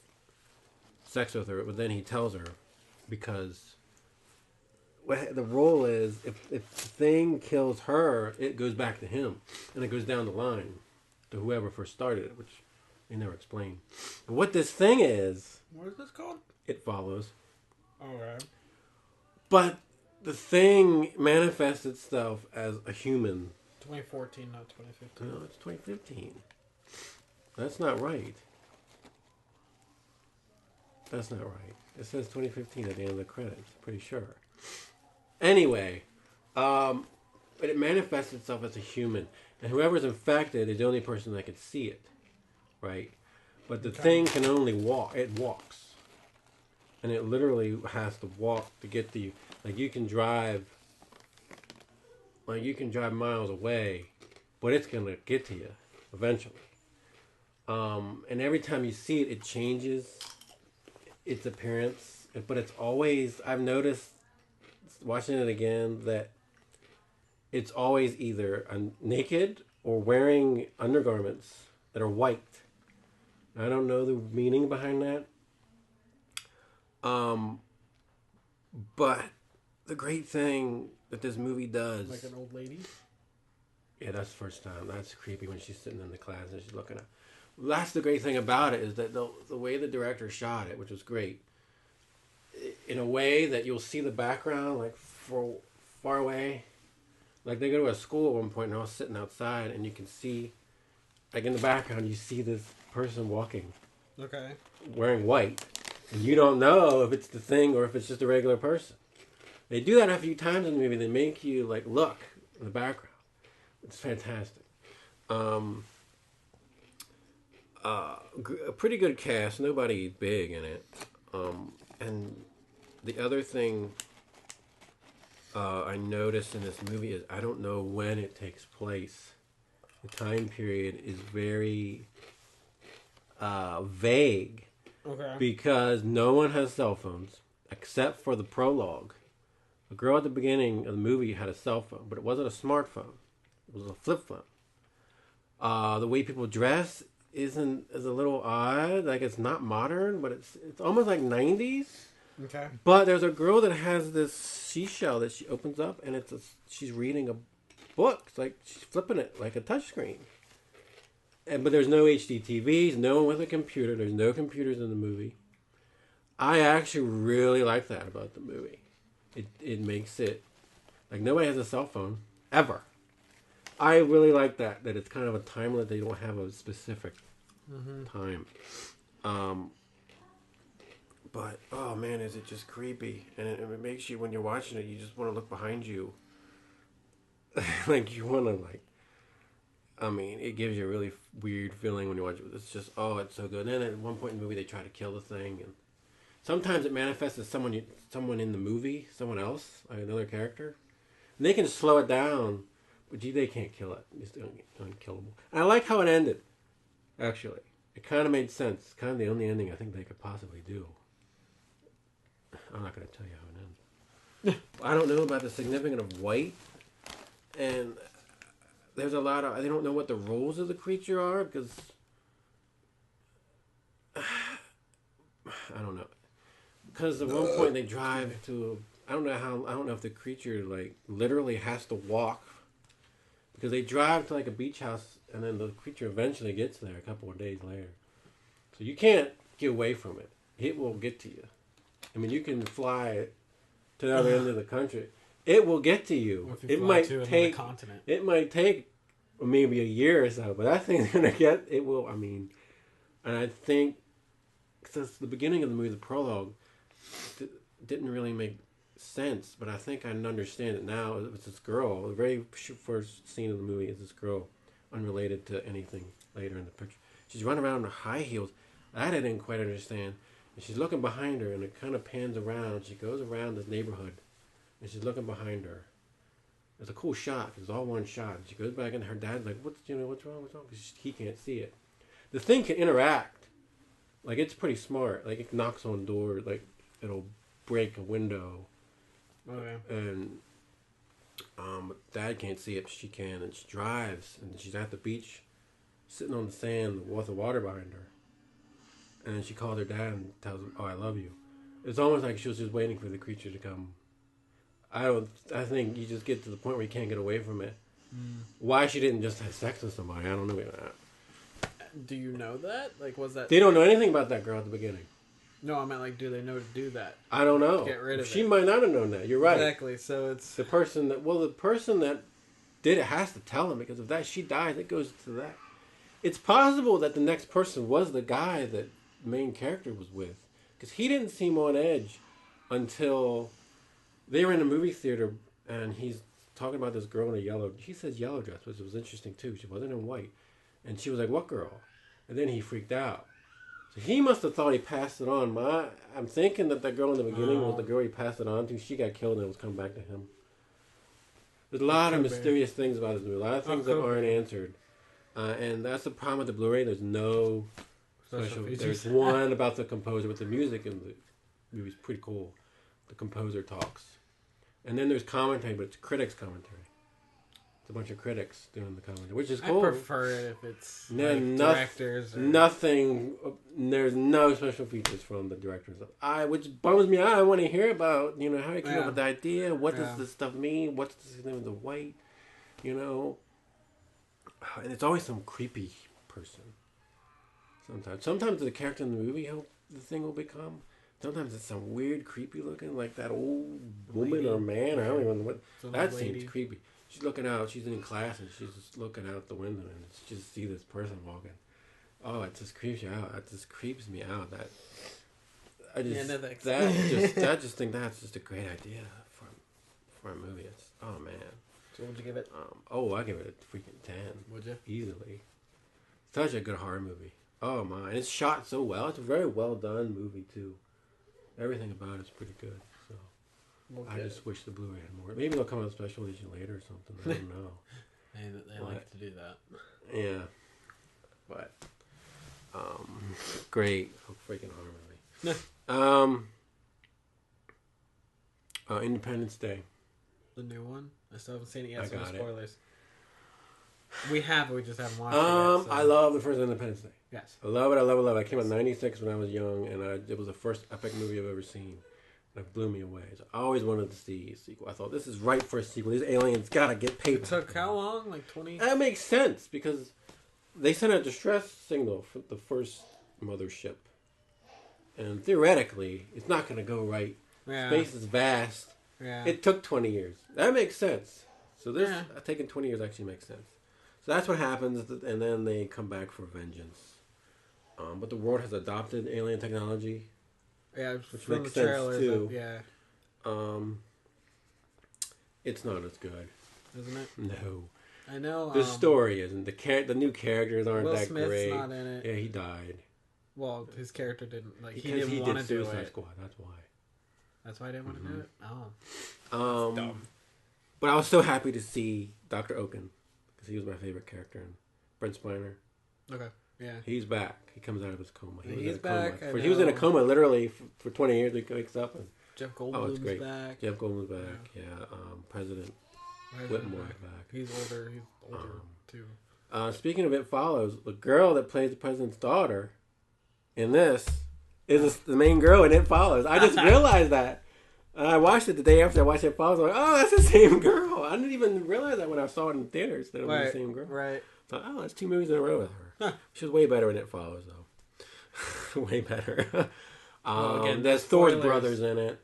sex with her. But then he tells her, because the rule is, if the thing kills her, it goes back to him, and it goes down the line to whoever first started it, which they never explain. But what this thing is, what is this called? It Follows. Alright. But the thing manifests itself as a human. 2014, not 2015. No, it's 2015. That's not right. That's not right. It says 2015 at the end of the credits. Pretty sure. Anyway, but it manifests itself as a human, and whoever's infected is the only person that can see it, right? But the thing can only walk. It walks, and it literally has to walk to get to you. Like you can drive miles away, but it's gonna get to you eventually. And every time you see it, it changes its appearance, but it's always, I've noticed watching it again, that it's always either naked or wearing undergarments that are white. I don't know the meaning behind that. But the great thing that this movie does... Like an old lady? Yeah, that's the first time. That's creepy when she's sitting in the class and she's looking at... That's the great thing about it, is that the way the director shot it, which was great, in a way that you'll see the background like far away. Like they go to a school at one point and I was sitting outside and you can see, like in the background, you see this person walking. Okay. Wearing white. And you don't know if it's the thing or if it's just a regular person. They do that a few times in the movie. They make you like look in the background. It's fantastic. A pretty good cast. Nobody big in it. And the other thing I noticed in this movie is I don't know when it takes place. The time period is very vague. Okay. Because no one has cell phones except for the prologue. The girl at the beginning of the movie had a cell phone, but it wasn't a smartphone. It was a flip phone. The way people dress is a little odd. Like it's not modern, but it's almost like 90s. Okay. But there's a girl that has this seashell that she opens up, and she's reading a book. It's like she's flipping it like a touchscreen. But there's no HD TVs, no one with a computer. There's no computers in the movie. I actually really like that about the movie. It makes it like nobody has a cell phone ever. I really like that it's kind of a timeline. They don't have a specific time. But oh man, is it just creepy? And it makes you, when you're watching it, you just want to look behind you. Like you want to like. I mean, it gives you a really weird feeling when you watch it. It's just, oh, it's so good. And then at one point in the movie, they try to kill the thing. And sometimes it manifests as someone in the movie, someone else, like another character. And they can slow it down, they can't kill it. It's unkillable. And I like how it ended. Actually, it kind of made sense. It's kind of the only ending I think they could possibly do. I'm not going to tell you how it ends. I don't know about the significance of white, and there's a lot of, I don't know what the roles of the creature are because I don't know. Because at one point they drive to, I don't know if the creature like literally has to walk, because they drive to like a beach house and then the creature eventually gets there a couple of days later. So you can't get away from it. It will get to you. I mean, you can fly to the other end of the country. It will get to you. It might take continent. It might take maybe a year or so, but that thing's gonna get. It will. I mean, and I think since the beginning of the movie, the prologue didn't really make sense, but I think I understand it now. It's this girl. The very first scene of the movie is this girl, unrelated to anything later in the picture. She's running around in her high heels. That I didn't quite understand. And she's looking behind her, and it kind of pans around. She goes around this neighborhood, and she's looking behind her. It's a cool shot. It's all one shot. And she goes back, and her dad's like, what's wrong? Because he can't see it. The thing can interact. Like, it's pretty smart. Like, it knocks on doors. Like, it'll break a window. Okay. And Dad can't see it, but she can. And she drives, and she's at the beach, sitting on the sand with the water behind her. And then she called her dad and tells him, "Oh, I love you." It's almost like she was just waiting for the creature to come. I think you just get to the point where you can't get away from it. Why she didn't just have sex with somebody, I don't know. Do you know that? Like, was that... They don't know anything about that girl at the beginning. No, I meant, like, do they know to do that? I don't know. To get rid of she it. might not have known that. You're right. Exactly, so it's... The person that did it has to tell him, because if that she dies, it goes to that. It's possible that the next person was the guy that the main character was with, because he didn't seem on edge until they were in a movie theater and he's talking about this girl in a yellow, he says yellow dress, which was interesting too. She wasn't in white, and she was like, "What girl?" And then he freaked out, so he must have thought he passed it on. I'm thinking that girl in the beginning was the girl he passed it on to. She got killed and it was come back to him. There's a lot of mysterious things about this movie, a lot of things that aren't answered, and that's the problem with the Blu-ray. There's no special. There's one about the composer with the music in the movie's pretty cool. The composer talks, and then there's commentary, but it's critics commentary. It's a bunch of critics doing the commentary, which is cool. I prefer it if it's directors. Nothing. There's no special features from the directors. Which bums me out. I want to hear about how he came up with the idea. What does this stuff mean? What's the name of the white? And it's always some creepy person. Sometimes the character in the movie the thing will become. Sometimes it's some weird, creepy looking, like that old woman or man. I don't even know what. That seems creepy. She's looking out. She's in class and she's just looking out the window and she just see this person walking. Oh, it just creeps you out. It just creeps me out. I just think that's just a great idea for a movie. Oh man. So what'd you give it? I give it a freaking 10. Would you? Easily. Such a good horror movie. Oh my! And it's shot so well. It's a very well done movie too. Everything about it's pretty good. So I just wish the Blu-ray had more. Maybe they'll come out with a special edition later or something. I don't know. They like to do that. Yeah, but great freaking horror movie. Independence Day. The new one. I still haven't seen it yet. I So no got spoilers. We just haven't watched it yet. So. I love the first Independence Day. Yes. I love it. I love it. It came out in '96 when I was young, and it was the first epic movie I've ever seen. And it blew me away. So I always wanted to see a sequel. I thought, this is right for a sequel. These aliens gotta get paid. It took how long? Like 20? That makes sense, because they sent a distress signal for the first mothership. And theoretically, it's not gonna go right. Yeah. Space is vast. Yeah. It took 20 years. That makes sense. So taking 20 years actually makes sense. So that's what happens, and then they come back for vengeance. But the world has adopted alien technology. Yeah, which makes sense too. Yeah. It's not as good, isn't it? No. I know. The story isn't. The new characters aren't Will that Smith's great. not in it. Yeah, he died. Well, his character didn't because he didn't want to do Suicide it. Squad. That's why. That's why I didn't want to do it. Oh. That's dumb. But I was so happy to see Dr. Oaken because he was my favorite character. And Brent Spiner. Okay. Yeah. He's back. He comes out of his coma. He's back. He was in a coma literally for 20 years. He wakes up and Jeff Goldblum's great. back. Jeff Goldblum's back. Yeah. President Whitmore's back. He's older. Too. Speaking of It Follows, the girl that plays the president's daughter in this is the main girl in It Follows. I just realized that. I watched it the day after I watched It Follows. I was like, oh, that's the same girl. I didn't even realize that when I saw it in theaters that it was the same girl. Right. I thought, oh, that's 2 movies in a row with her. Huh. She was way better in It Follows, though. Way better. Well, again, there's Thor's brothers in it.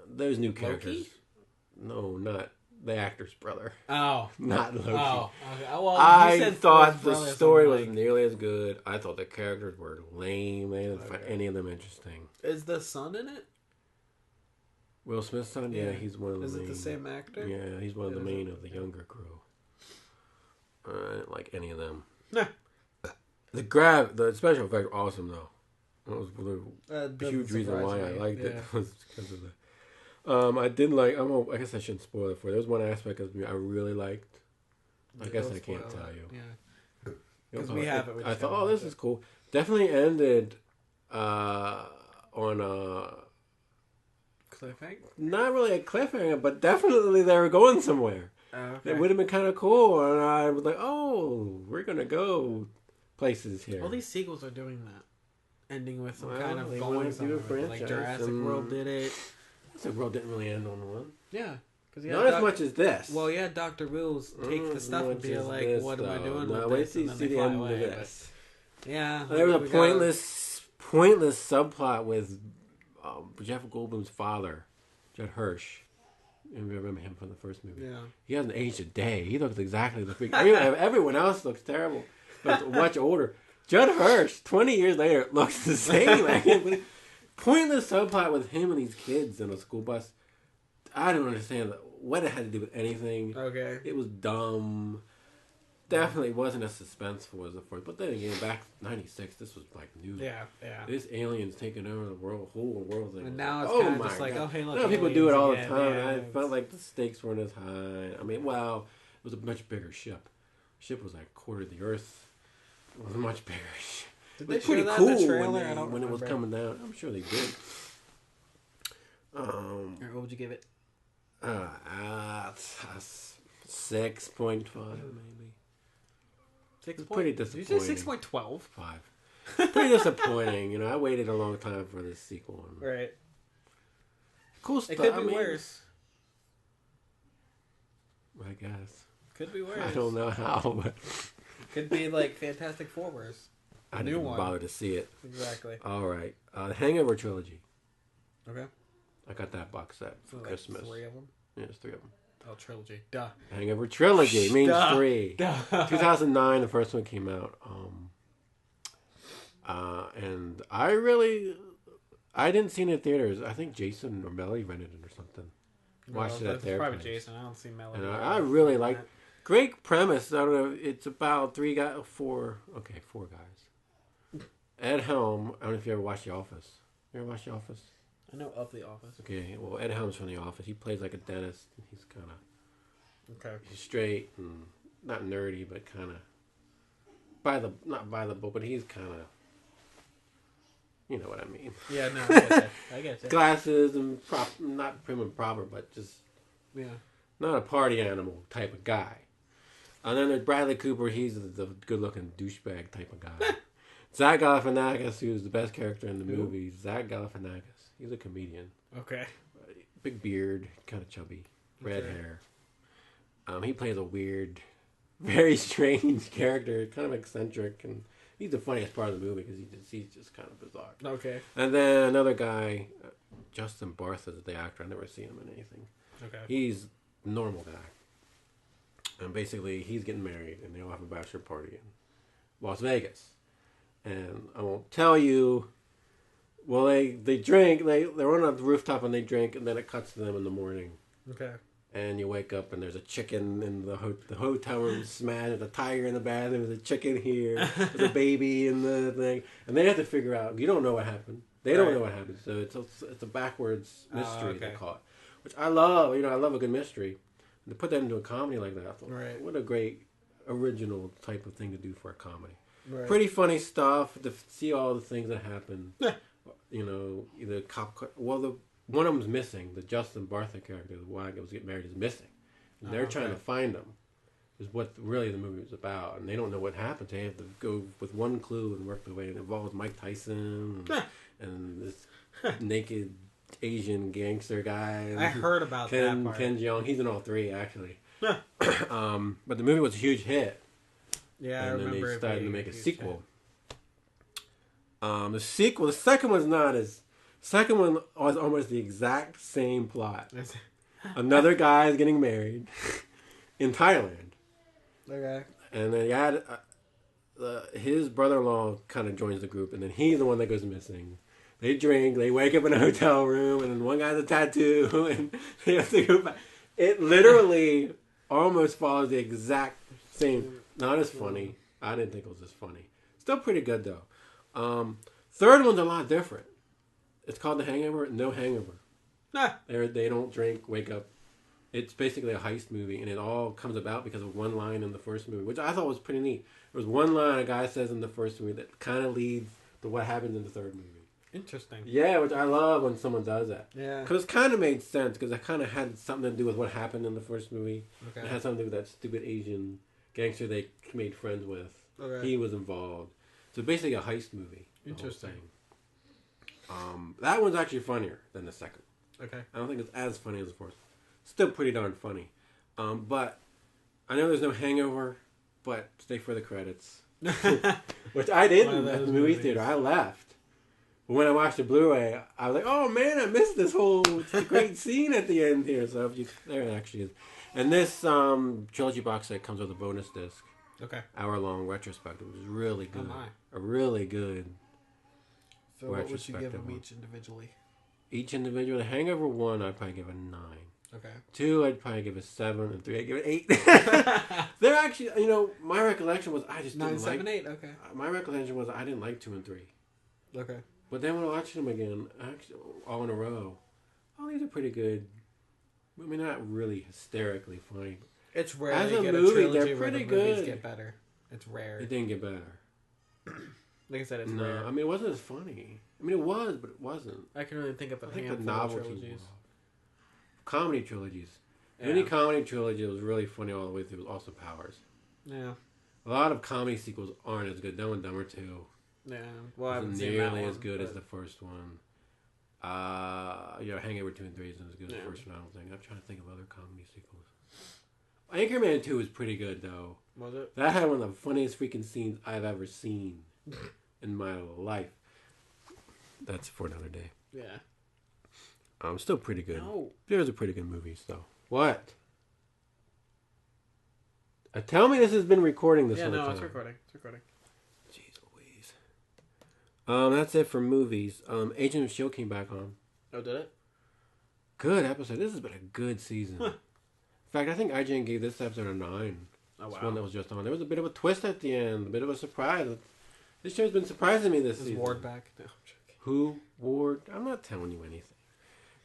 There's new characters. Loki? No, not the actor's brother. Oh. Not Loki. Oh. Okay. Well, I thought the story was nearly as good. I thought the characters were lame. I didn't find any of them interesting. Is the son in it? Will Smith's son? Yeah, he's one of the main. Is it the same actor? Yeah, he's one of the main of the younger crew. I didn't like any of them. Nah. The special effects are awesome, though. That was the huge reason why I liked it. Was because of the. I didn't like. I guess I shouldn't spoil it for you. There was one aspect of me I really liked. I guess I can't tell you. Yeah. Because we have it. I thought, oh, this is cool. Definitely ended on a cliffhanger. Not really a cliffhanger, but definitely they were going somewhere. Okay. It would have been kind of cool, and I was like, oh, we're gonna go places here. All these sequels are doing that, ending with some kind of going somewhere. Like Jurassic World did it. Jurassic World didn't really end on one. Yeah. Not as much as this. Well, yeah, Dr. Wills take the stuff and be like, this, what am I doing with this? See the end of this. Yeah. There was a pointless subplot with Jeff Goldblum's father, Judd Hirsch. You remember him from the first movie? Yeah. He hasn't aged a day. He looks exactly the freak. Everyone else looks terrible, but much older. Judd Hirsch, 20 years later, looks the same. Pointless subplot with him and these kids in a school bus. I don't understand what it had to do with anything. Okay. It was dumb. Definitely wasn't as suspenseful as the first. But then again, back in '96, this was like new. Yeah. This alien's taking over the whole world thing. And now it's kind of just like, God. oh, hey, look. Now people do it all the time. Yeah, I felt like the stakes weren't as high. I mean, well, it was a much bigger ship. The ship was like a quarter of the Earth. It was a much bigger ship. Did it was they pretty show that cool in the trailer? when it was coming down. I'm sure they did. What would you give it? 6.5 maybe. 6. Pretty disappointing. Did you say 6.12? 5. Pretty disappointing. I waited a long time for this sequel. Right. Cool stuff. It could be worse. I guess. Could be worse. I don't know how, but could be like Fantastic Four worse. I didn't bother to see it. Exactly. All right. The Hangover trilogy. Okay. I got that box set for Christmas. 3 of them? Yeah, it's 3 of them. Oh, trilogy. Duh. Hangover trilogy means Duh. 3. Duh. 2009, the first one came out. And I didn't see it in theaters. I think Jason or Melly rented it or something. Watched it at their place. Probably Jason. I don't see Melly. And I really like. Great premise. I don't know. It's about 4 guys. Ed Helm. I don't know if you ever watched The Office. You ever watched The Office? I know of The Office. Okay, well, Ed Helm's from The Office. He plays like a dentist. He's kind of he's straight and not nerdy, but kind of not by the book, but he's kind of, you know what I mean. Yeah, no, I get that. Glasses and not prim and proper, but just not a party animal type of guy. And then there's Bradley Cooper. He's the good-looking douchebag type of guy. Zach Galifianakis, who's the best character in the movie. Zach Galifianakis. He's a comedian. Okay. Big beard, kind of chubby, red hair. He plays a weird, very strange character, kind of eccentric, and he's the funniest part of the movie because he's just kind of bizarre. Okay. And then another guy, Justin Bartha, is the actor. I've never seen him in anything. Okay. He's a normal guy. And basically, he's getting married, and they all have a bachelor party in Las Vegas. And I won't tell you. Well, they drink. They're on a rooftop and they drink, and then it cuts to them in the morning. Okay. And you wake up and there's a chicken in the hotel room smashed. There's a tiger in the bathroom. There's a chicken here. There's a baby in the thing, and they have to figure out. You don't know what happened. They don't know what happened. So it's a backwards mystery they call it, which I love. I love a good mystery. And to put that into a comedy like that, I thought, Right. what a great original type of thing to do for a comedy. Right. Pretty funny stuff to see all the things that happen. You know, either one of them's missing. The Justin Bartha character, the one that was getting married, is missing. And they're trying to find him. Is what really the movie was about, and they don't know what happened. They have to go with one clue and work their way. It involves Mike Tyson and this naked Asian gangster guy. I heard about that part. Ken Jeong. He's in all three actually. But the movie was a huge hit. Yeah, and I remember. then they started to make a sequel. Hit. The second one's not as. Second one was almost the exact same plot. Another guy is getting married in Thailand. Okay. And then his brother-in-law kind of joins the group, and then he's the one that goes missing. They drink, they wake up in a hotel room, and then one guy has a tattoo, and they have to go back. It literally almost follows the exact same. Not as funny. I didn't think it was as funny. Still pretty good, though. Third one's a lot different. It's called The Hangover. No Hangover. They don't drink, wake up. It's basically a heist movie, and it all comes about because of one line in the first movie, which I thought was pretty neat. There was one line a guy says in the first movie that kind of leads to what happens in the third movie. Interesting. Yeah, which I love when someone does that. Yeah. Because it kind of made sense, because it kind of had something to do with what happened in the first movie. Okay. It had something to do with that stupid Asian gangster they made friends with. Okay. He was involved. So basically a heist movie. Interesting. That one's actually funnier than the second. Okay. I don't think it's as funny as the first. Still pretty darn funny. But I know there's no Hangover, but stay for the credits. Which I didn't at the movie theater. I left. But when I watched the Blu-ray, I was like, oh man, I missed this whole great scene at the end here. So there it actually is. And this trilogy box set comes with a bonus disc. Okay. Hour-long retrospective, which is really good. Oh my. A really good So what would you give them each individually? Each individual, the Hangover 1, I'd probably give a 9. Okay. 2, I'd probably give a 7, and 3, I'd give it 8. They're actually, my recollection was I just 9, didn't 7, like. 8. Okay. My recollection was I didn't like 2 and 3. Okay. But then when I watched them again, actually all in a row, these are pretty good. I mean, not really hysterically funny. It's rare as they a get movie, a trilogy they're pretty where the movies good. get better. It's rare. It didn't get better. Like I said, it's No, rare. I mean it wasn't as funny. I mean it was, but it wasn't. I can really think of a I think the handful of novelty trilogies. was comedy trilogies. Yeah. Any comedy trilogy that was really funny all the way through was Austin Powers. Yeah. A lot of comedy sequels aren't as good. Dumb and Dumber 2 Yeah. Well, I haven't isn't seen that nearly one, as good as but- the first one. Hangover 2 and 3 isn't as good as Yeah. the first one, I don't think. I'm trying to think of other comedy sequels. Anchorman 2 was pretty good, though. Was it? That had one of the funniest freaking scenes I've ever seen in my life. That's for another day. Yeah. Still pretty good. No. There's a pretty good movies, though. What? Tell me this has been recording this Yeah, whole no, time. it's recording. It's recording. Jeez Louise. That's it for movies. Agent of S.H.I.E.L.D. came back on. Oh, did it? Good episode. This has been a good season. In fact, I think IGN gave this episode a 9. Oh, This wow. one that was just on. There was a bit of a twist at the end. A bit of a surprise. This show's been surprising me this Is season. Ward back? No, I'm joking. Who? Ward? I'm not telling you anything.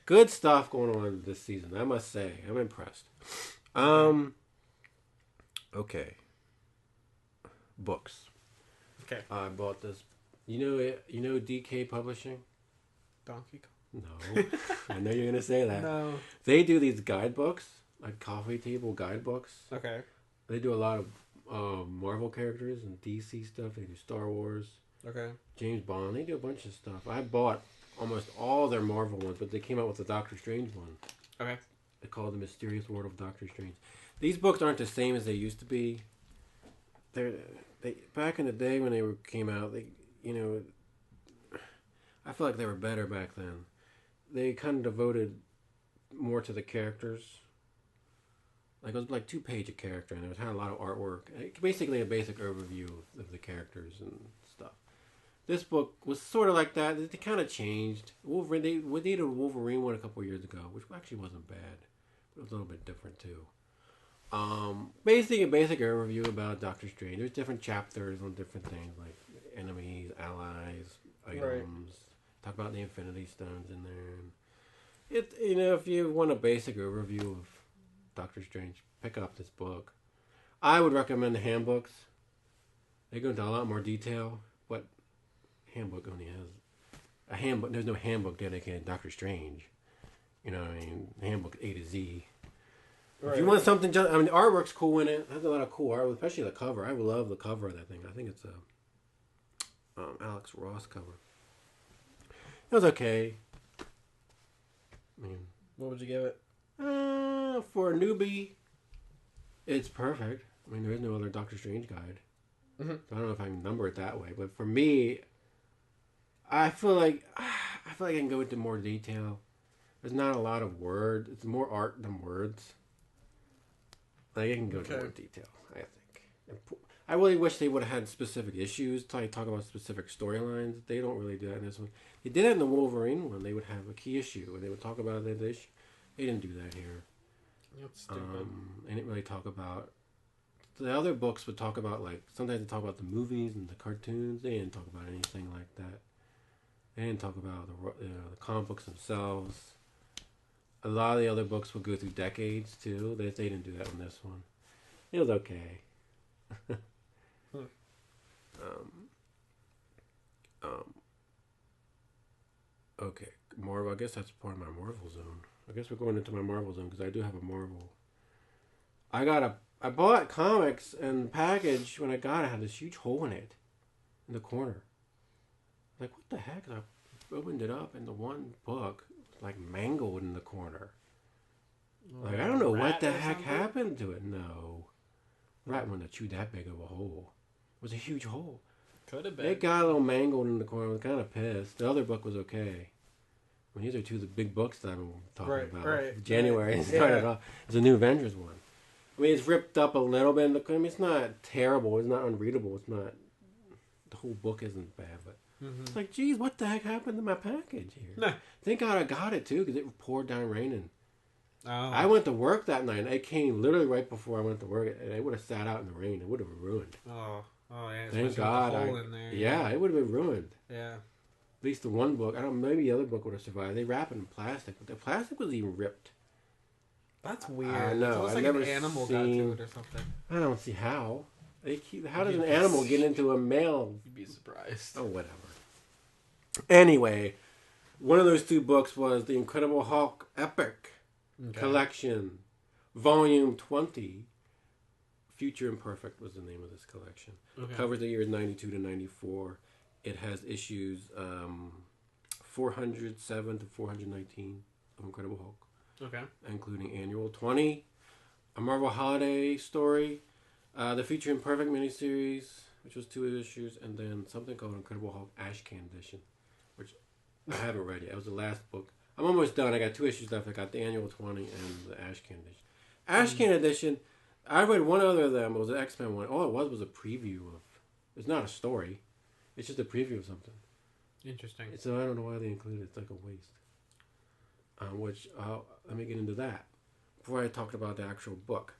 Good stuff going on this season, I must say. I'm impressed. Okay. Books. Okay. I bought this. You know DK Publishing? Donkey Kong. No. I know you're going to say that. No. They do these guidebooks, like coffee table guidebooks. Okay. They do a lot of Marvel characters and DC stuff. They do Star Wars, Okay. James Bond. They do a bunch of stuff. I bought almost all their Marvel ones, but they came out with the Doctor Strange one. Okay. They call it The Mysterious World of Doctor Strange. These books aren't the same as they used to be. They back in the day when they came out, I feel like they were better back then. They kind of devoted more to the characters. Like it was like 2-page a character, and it had a lot of artwork. Basically, a basic overview of the characters and stuff. This book was sort of like that. They kind of changed. Wolverine. They did a Wolverine one a couple years ago, which actually wasn't bad. But it was a little bit different too. Basically a basic overview about Doctor Strange. There's different chapters on different things like enemies, allies, items. Right. Talk about the Infinity Stones in there. If you want a basic overview of Doctor Strange, pick up this book. I would recommend the handbooks. They go into a lot more detail, but handbook only has a handbook. There's no handbook dedicated to Doctor Strange. You know what I mean? Handbook A to Z. Right. If you want something, the artwork's cool in it. It has a lot of cool art, especially the cover. I love the cover of that thing. I think it's a Alex Ross cover. It was okay. I mean, what would you give it? For a newbie, it's perfect. I mean, there is no other Doctor Strange guide. Mm-hmm. So I don't know if I can number it that way, but for me, I feel like I can go into more detail. There's not a lot of words. It's more art than words. Like, I can go into more detail, I think. I really wish they would have had specific issues to talk about specific storylines. They don't really do that in this one. They did it in the Wolverine one. They would have a key issue, and they would talk about the issue. They didn't do that here. That's stupid. They didn't really talk about... The other books would talk about, like, sometimes they talk about the movies and the cartoons. They didn't talk about anything like that. They didn't talk about the comic books themselves. A lot of the other books would go through decades, too. They didn't do that in this one. It was okay. Okay, Marvel. I guess that's part of my Marvel zone. I guess we're going into my Marvel zone because I do have a Marvel. I bought comics, and the package when I got it had this huge hole in it, in the corner. Like, what the heck? I opened it up, and the one book was like mangled in the corner. Like, I don't know what the heck happened to it. No, rat wouldn't have chewed that big of a hole. It was a huge hole. Could have been. It got a little mangled in the corner. I was kind of pissed. The other book was okay. I mean, these are two of the big books that I'm talking about. Right. January started off. It's a new Avengers one. I mean, it's ripped up a little bit. I mean, it's not terrible. It's not unreadable. It's not... The whole book isn't bad, but... Mm-hmm. It's like, geez, what the heck happened to my package here? Nah. Thank God I got it, too, because it poured down raining. Oh. I went to work that night, and it came literally right before I went to work, and it would have sat out in the rain. It would have been ruined. Oh, yeah. Thank God. In there, yeah, it would have been ruined. Yeah. At least the one book. I don't know, maybe the other book would have survived. They wrap it in plastic, but the plastic was even ripped. That's weird. I know. It's like an animal got to it or something. I don't see how. How does an animal get into a male? You'd be surprised. Oh, whatever. Anyway, one of those two books was The Incredible Hulk Epic Collection, Volume 20. Future Imperfect was the name of this collection. Okay. Covers the years 92 to 94. It has issues 407 to 419 of Incredible Hulk. Okay. Including Annual 20, a Marvel Holiday Story, the Future Imperfect miniseries, which was 2 issues, and then something called Incredible Hulk Ash Can Edition, which I haven't read yet. It was the last book. I'm almost done. I got 2 issues left. I got the Annual 20 and the Ash Can Edition. Ash Can Edition, I read one other of them. It was an X-Men one. All it was a preview of... It's not a story. It's just a preview of something. Interesting. So I don't know why they included it. It's like a waste. Let me get into that before I talked about the actual book.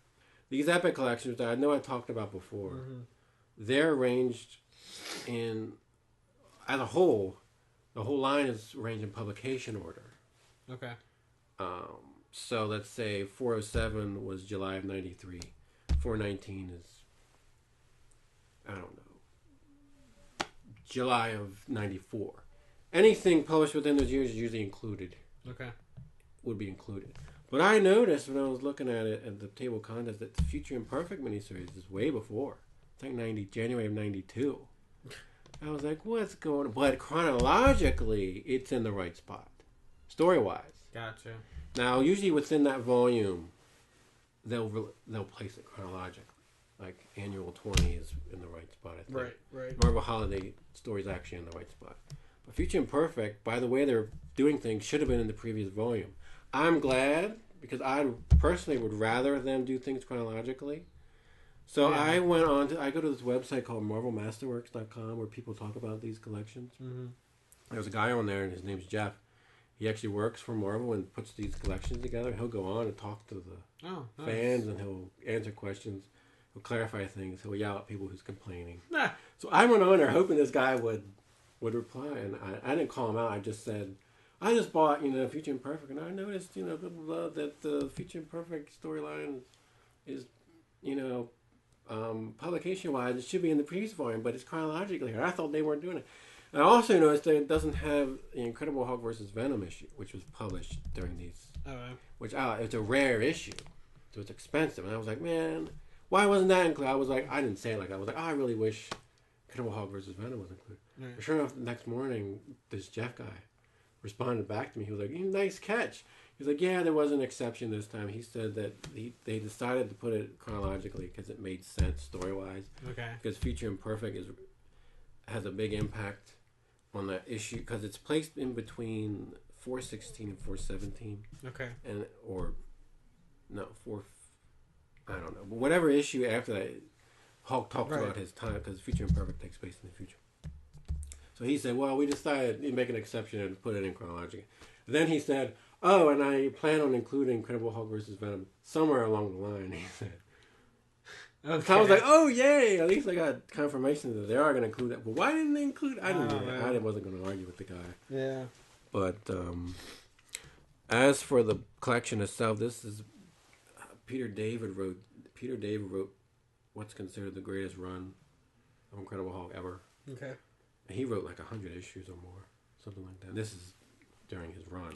These epic collections that I know I talked about before, they're arranged in, as a whole, the whole line is arranged in publication order. Okay. So let's say 407 was July of 93. 419 is, I don't know, July of 94. Anything published within those years is usually included. Okay. Would be included. But I noticed when I was looking at it at the table of contents that the Future Imperfect miniseries is way before. I think January of 92. I was like, what's going on? But chronologically, it's in the right spot. Story-wise. Gotcha. Now, usually within that volume, they'll place it chronologically. Like, Annual 20 is in the right spot, I think. Right. Marvel Holiday Story is actually in the right spot. But Future Imperfect, by the way they're doing things, should have been in the previous volume. I'm glad, because I personally would rather them do things chronologically. So yeah. I go to this website called MarvelMasterworks.com where people talk about these collections. Mm-hmm. There's a guy on there, and his name's Jeff. He actually works for Marvel and puts these collections together. He'll go on and talk to the fans, and he'll answer questions. He'll clarify things. He'll yell at people who's complaining. So I went on there hoping this guy would reply, and I didn't call him out. I just said, I just bought, Future Imperfect, and I noticed, that the Future Imperfect storyline is, publication-wise, it should be in the previous volume, but it's chronologically here. I thought they weren't doing it. And I also noticed that it doesn't have the Incredible Hulk versus Venom issue, which was published during these. Which it's a rare issue, so it's expensive. And I was like, man, why wasn't that included? I was like, I didn't say it like that. I was like, oh, I really wish Incredible Hulk versus Venom was included. Right. But sure enough, the next morning, this Jeff guy responded back to me. He was like, nice catch. He was like, yeah, there was an exception this time. He said that they decided to put it chronologically because it made sense story-wise. Okay. Because Future Imperfect has a big impact on that issue because it's placed in between 416 and 417. Okay. I don't know. But whatever issue after that, Hulk talks about his time because Future Imperfect takes place in the future. So he said, well, we decided to make an exception and put it in chronology. Then he said, oh, and I plan on including Incredible Hulk versus Venom somewhere along the line, he said. Okay. So I was like, oh, yay! At least I got confirmation that they are going to include that. But why didn't they include it? I didn't know. I wasn't going to argue with the guy. Yeah. But as for the collection itself, this is Peter David wrote what's considered the greatest run of Incredible Hulk ever. Okay. And he wrote like 100 issues or more, something like that. This is during his run.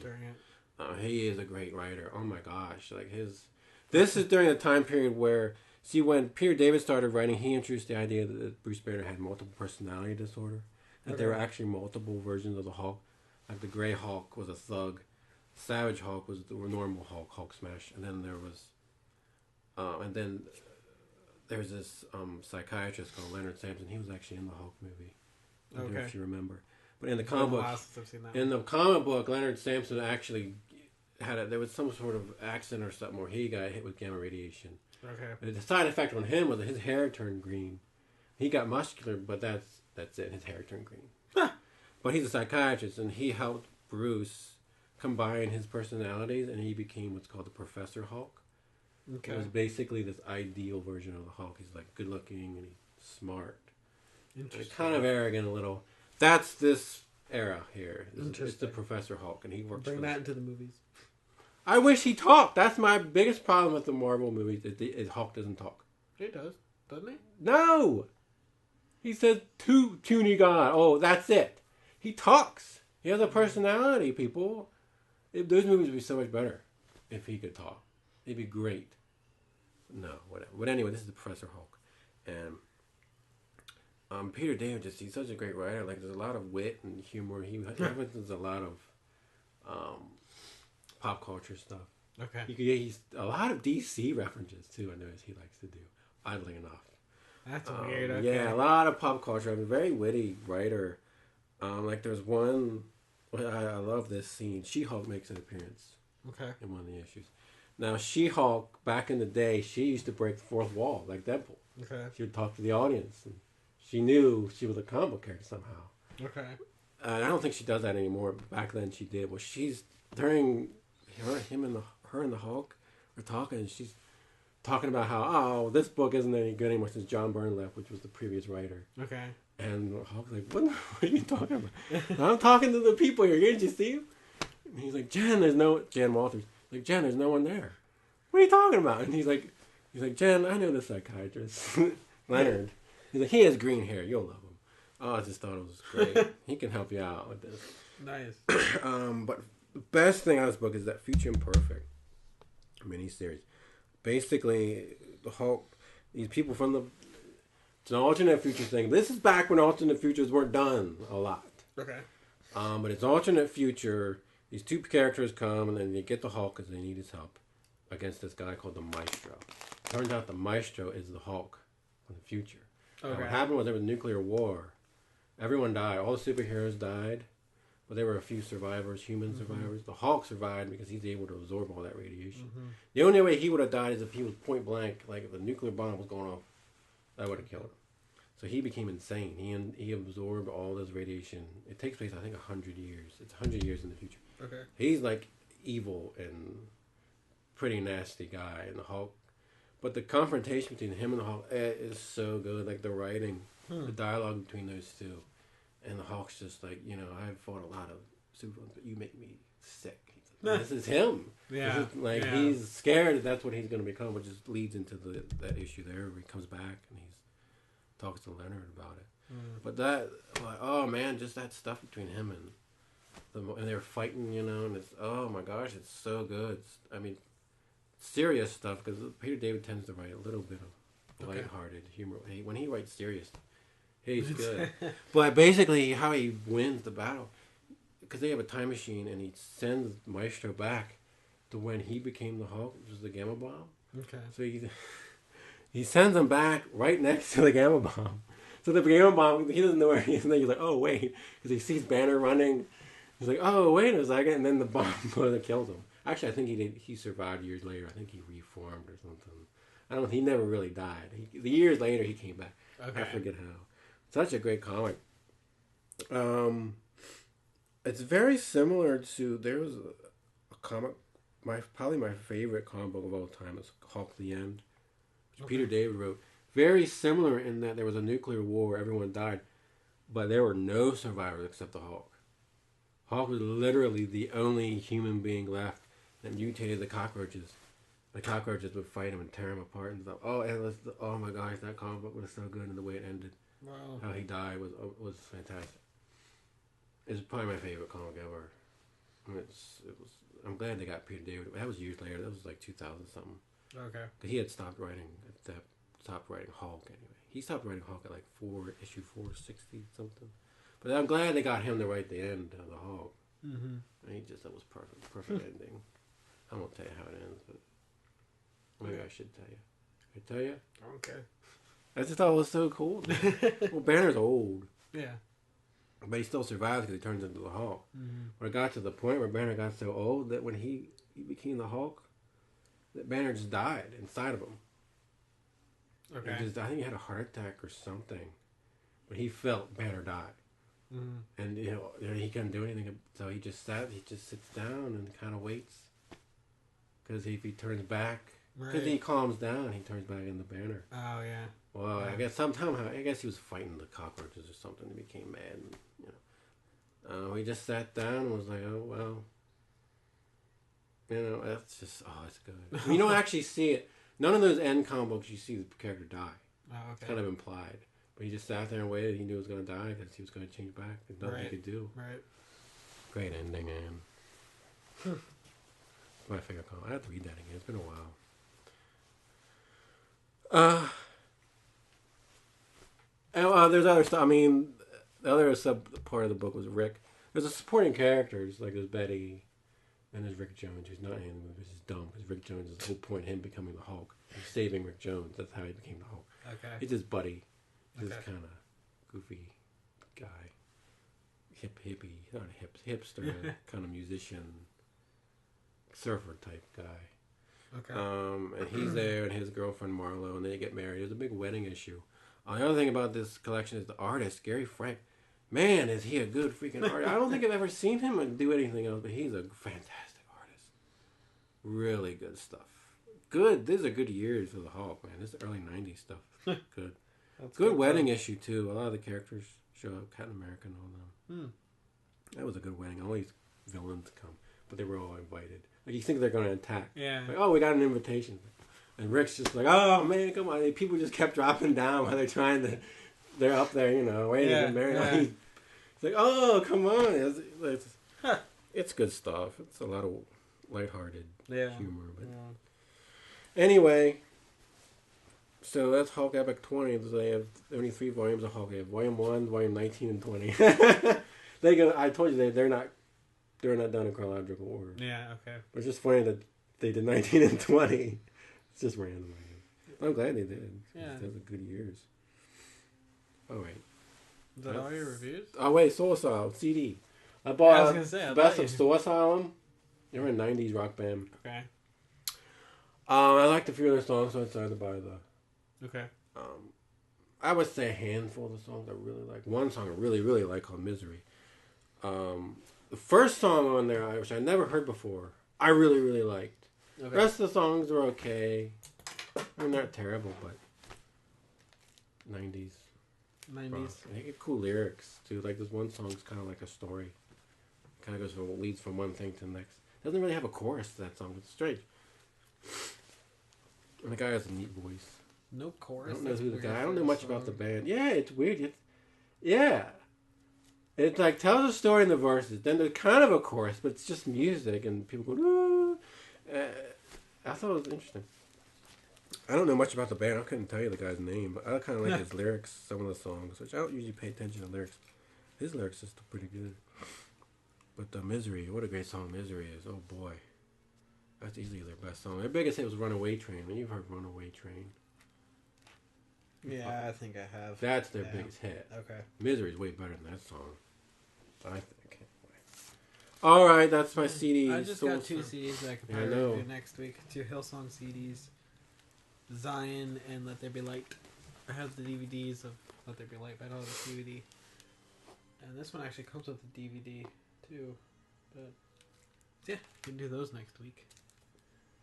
He is a great writer. Oh my gosh, this is during a time period where. See, when Peter David started writing, he introduced the idea that Bruce Banner had multiple personality disorder. That there were actually multiple versions of the Hulk. Like the Gray Hulk was a thug. Savage Hulk was the normal Hulk, Hulk Smash. And then there was this psychiatrist called Leonard Sampson. He was actually in the Hulk movie. I don't know if you remember. But in the comic book, Leonard Sampson actually there was some sort of accident or something where he got hit with gamma radiation. Okay. But the side effect on him was that his hair turned green. He got muscular, but that's it. His hair turned green. Huh. But he's a psychiatrist, and he helped Bruce combine his personalities, and he became what's called the Professor Hulk. Okay. It was basically this ideal version of the Hulk. He's like good looking and he's smart. Interesting. And kind of arrogant a little. That's this era here. It's the Professor Hulk, and he works. Bring that into the movies. I wish he talked. That's my biggest problem with the Marvel movies. Is Hulk doesn't talk. He does, doesn't he? No. He says "Tuny God." Oh, that's it. He talks. He has a personality. People, those movies would be so much better if he could talk. It'd be great. No, whatever. But anyway, this is the Professor Hulk, and Peter David he's such a great writer. Like there's a lot of wit and humor. There's a lot of pop culture stuff. Okay. He's a lot of DC references too. I notice he likes to do. Oddly enough. That's weird. Okay. Yeah, a lot of pop culture. I'm a very witty writer. Like there's one. I love this scene. She-Hulk makes an appearance. Okay. In one of the issues. Now She-Hulk back in the day, she used to break the fourth wall like Deadpool. Okay. She would talk to the audience, and she knew she was a comic book character somehow. Okay. I don't think she does that anymore. But back then she did. Well, she's during. Her and the Hulk are talking, and she's talking about how this book isn't any good anymore since John Byrne left, which was the previous writer. Okay. And Hulk's like, what are you talking about? I'm talking to the people here. Can't you see him? And he's like, Jen Walters. Like, Jen, there's no one there. What are you talking about? And he's like, Jen, I know the psychiatrist, Leonard. He's like, he has green hair. You'll love him. Oh, I just thought it was great. He can help you out with this. Nice. But the best thing out of this book is that Future Imperfect miniseries. Basically, the Hulk, these people it's an alternate future thing. This is back when alternate futures weren't done a lot. Okay. But it's alternate future. These two characters come, and then they get the Hulk because they need his help against this guy called the Maestro. Turns out the Maestro is the Hulk from the future. Okay. What happened was there was a nuclear war. Everyone died. All the superheroes died. But there were a few survivors, human survivors. The Hulk survived because he's able to absorb all that radiation. Mm-hmm. The only way he would have died is if he was point blank, like if a nuclear bomb was going off, that would have killed him. So he became insane. He absorbed all this radiation. It takes place, I think, 100 years. It's 100 years in the future. Okay. He's like evil and pretty nasty guy in the Hulk. But the confrontation between him and the Hulk is so good. Like the writing, the dialogue between those two. And the Hulk's just like, I've fought a lot of You make me sick. This is him. Yeah. This is, he's scared that's what he's going to become, which just leads into that issue there where he comes back and he talks to Leonard about it. But that, oh man, just that stuff between him and they're fighting, and it's, oh my gosh, it's so good. I mean, serious stuff, because Peter David tends to write a little bit of lighthearted humor. When he writes serious, he's good. But basically, how he wins the battle, because they have a time machine, and he sends Maestro back to when he became the Hulk, which was the Gamma Bomb. Okay. So he sends him back right next to the Gamma Bomb. So the Gamma Bomb, he doesn't know where he is, and then he's like, oh, wait, because he sees Banner running. He's like, oh, wait a second, and then the bomb kills him. Actually, I think he survived years later. I think he reformed or something. He never really died. The years later, he came back. Okay. I forget how. Such a great comic. It's very similar to, there was a comic, probably my favorite comic book of all time is Hulk the End, which Peter David wrote. Very similar in that there was a nuclear war where everyone died, but there were no survivors except the Hulk. Hulk was literally the only human being left that mutated the cockroaches. The cockroaches would fight him and tear him apart and stuff. Oh my gosh, that comic book was so good, and the way it ended, how he died was fantastic. It's probably my favorite comic ever. I'm glad they got Peter David. That was years later. That was like 2000 something. Okay. He had stopped writing Hulk anyway. He stopped writing Hulk at like issue 460 something. But I'm glad they got him to write the end of the Hulk. Mm-hmm. And that was perfect ending. I won't tell you how it ends, but maybe I should tell you. Can I tell you? Okay. I just thought it was so cool. Well, Banner's old. Yeah. But he still survives because he turns into the Hulk. Mm-hmm. When it got to the point where Banner got so old that when he became the Hulk, that Banner just died inside of him. Okay. I think he had a heart attack or something. But he felt Banner die. Mm-hmm. And he couldn't do anything, so he just sits down and kind of waits. Because if he turns back, because he calms down, he turns back into Banner. Oh yeah. Well, yeah. I guess he was fighting the cockroaches or something. He became mad, and he just sat down and was like, oh well, that's just it's good. You don't actually see it. None of those end comic books you see the character die. Oh, okay. It's kind of implied. But he just sat there and waited. He knew he was going to die because he was going to change back. There's nothing he could do. Right. Great ending, man. My favorite comic. I have to read that again. It's been a while. There's other stuff. I mean, the other sub part of the book was Rick. There's a supporting characters, like there's Betty, and there's Rick Jones, who's not in the movie, which is dumb, because Rick Jones is the whole point of him becoming the Hulk. He's saving Rick Jones. That's how he became the Hulk. Okay. It's his buddy. This kind of goofy guy, hippie, not a hipster, kind of musician, surfer type guy. Okay. And he's there, and his girlfriend Marlo, and they get married. There's a big wedding issue. The other thing about this collection is the artist, Gary Frank. Man, is he a good freaking artist. I don't think I've ever seen him do anything else, but he's a fantastic artist. Really good stuff. Good. These are good years for the Hulk, man. This is early 90s stuff. Good. That's good wedding issue, too. A lot of the characters show up. Captain America and all them. That was a good wedding. All these villains come, but they were all invited. Like, you think they're going to attack. Yeah. Like, oh, we got an invitation. And Rick's just like, oh, man, come on. And people just kept dropping down while they're up there, waiting to get married. Yeah. He's like, oh, come on. It's good stuff. It's a lot of lighthearted humor. But anyway... So that's Hulk Epic 20. They have only 3 volumes of Hulk. They have Volume 1, Volume 19, and 20. I told you they're not done in chronological order. Yeah, okay. But it's just funny that they did 19 and 20. It's just random. I'm glad they did. Yeah. Those are good years. All right. Is that all your reviews? Oh, wait, Soul Asylum, CD. I bought Best of Soul Asylum. They were a 90s rock band. Okay. I liked a few of their songs, so I decided to buy the... Okay. I would say a handful of the songs I really like. One song I really, really like called Misery. The first song on there, which I never heard before, I really, really liked. Okay. The rest of the songs were okay. They're not terrible, but 90s. 90s. They get cool lyrics, too. Like this one song's kind of like a story. kind of goes from leads from one thing to the next. Doesn't really have a chorus to that song. It's strange. And the guy has a neat voice. No chorus. I don't know That's who the weird guy. I for don't know a much song. about the band. Yeah, it's weird. Yeah. It like tells a story in the verses. Then there's kind of a chorus, but it's just music and people go. Ooh. I thought it was interesting. I don't know much about the band. I couldn't tell you the guy's name, but I kind of like his lyrics, some of the songs, which I don't usually pay attention to lyrics. His lyrics are still pretty good. But Misery, what a great song Misery is. Oh boy. That's easily their best song. Their biggest hit was Runaway Train. I mean, you've heard Runaway Train. Yeah, I think I have. That's their biggest hit. Okay. Misery is way better than that song, I think. All right, that's my CDs. I just got 2 CDs that I can probably know. review next week. 2 Hillsong CDs. Zion and Let There Be Light. I have the DVDs of Let There Be Light, but I don't have the DVD. And this one actually comes with the DVD, too. But, yeah, we can do those next week.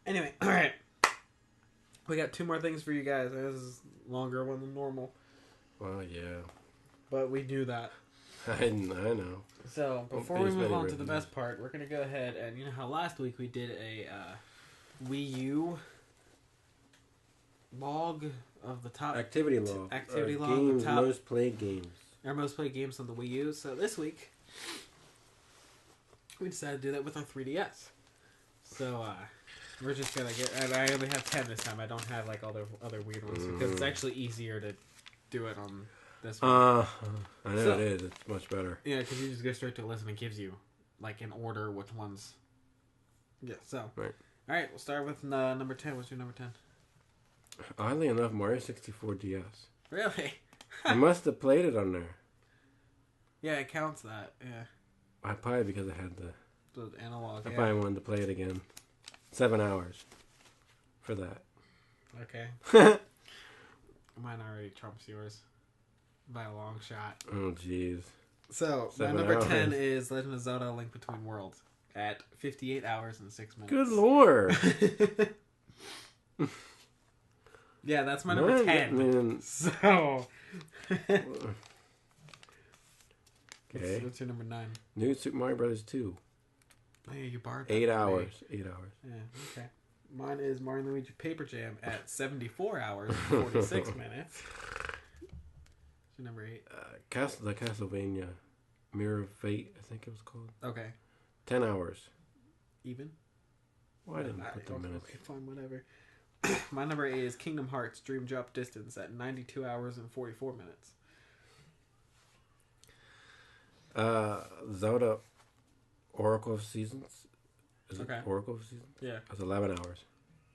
Anyway, alright. We got 2 more things for you guys. This is a longer one than normal. Well, yeah. But we do that. I know. So, before we move on to the best part, we're going to go ahead and, you know how last week we did a Wii U log of the top... Activity log. Activity log Games, of the top... most played games. Our most played games on the Wii U. So, this week, we decided to do that with our 3DS. So, we're just going to get... And I only have 10 this time. I don't have, like, all the other weird ones. Because it's actually easier to do it on this one. I know it is. It's much better. Yeah, because you just go straight to a list and it gives you, like, in order which ones. Yeah, so. Right. All right, we'll start with number 10. What's your number 10? Oddly enough, Mario 64 DS. Really? I must have played it on there. Yeah, it counts that. Yeah. I probably because I had The analog. I Yeah. probably wanted to play it again. 7 hours for that. Okay. Mine already trumps yours by a long shot. Oh, jeez. So, 7 my number hours. 10 is Legend of Zelda: Link Between Worlds at 58 hours and 6 minutes. Good lord. Yeah, that's my number 10. Man. So. Okay. What's your number 9? New Super Mario Brothers 2. Oh, yeah, you borrowed 8 that from me. hours. 8 hours. Yeah, okay. Mine is Mario and Luigi Paper Jam at 74 hours and 46 minutes. What's your number 8? The Castlevania Mirror of Fate, I think it was called. Okay. 10 hours. Even? Why didn't I put the minutes? Okay, fine, whatever. My number 8 is Kingdom Hearts Dream Drop Distance at 92 hours and 44 minutes. Zelda Oracle of Seasons. Is Okay. it Oracle of Seasons? Yeah. That's 11 hours.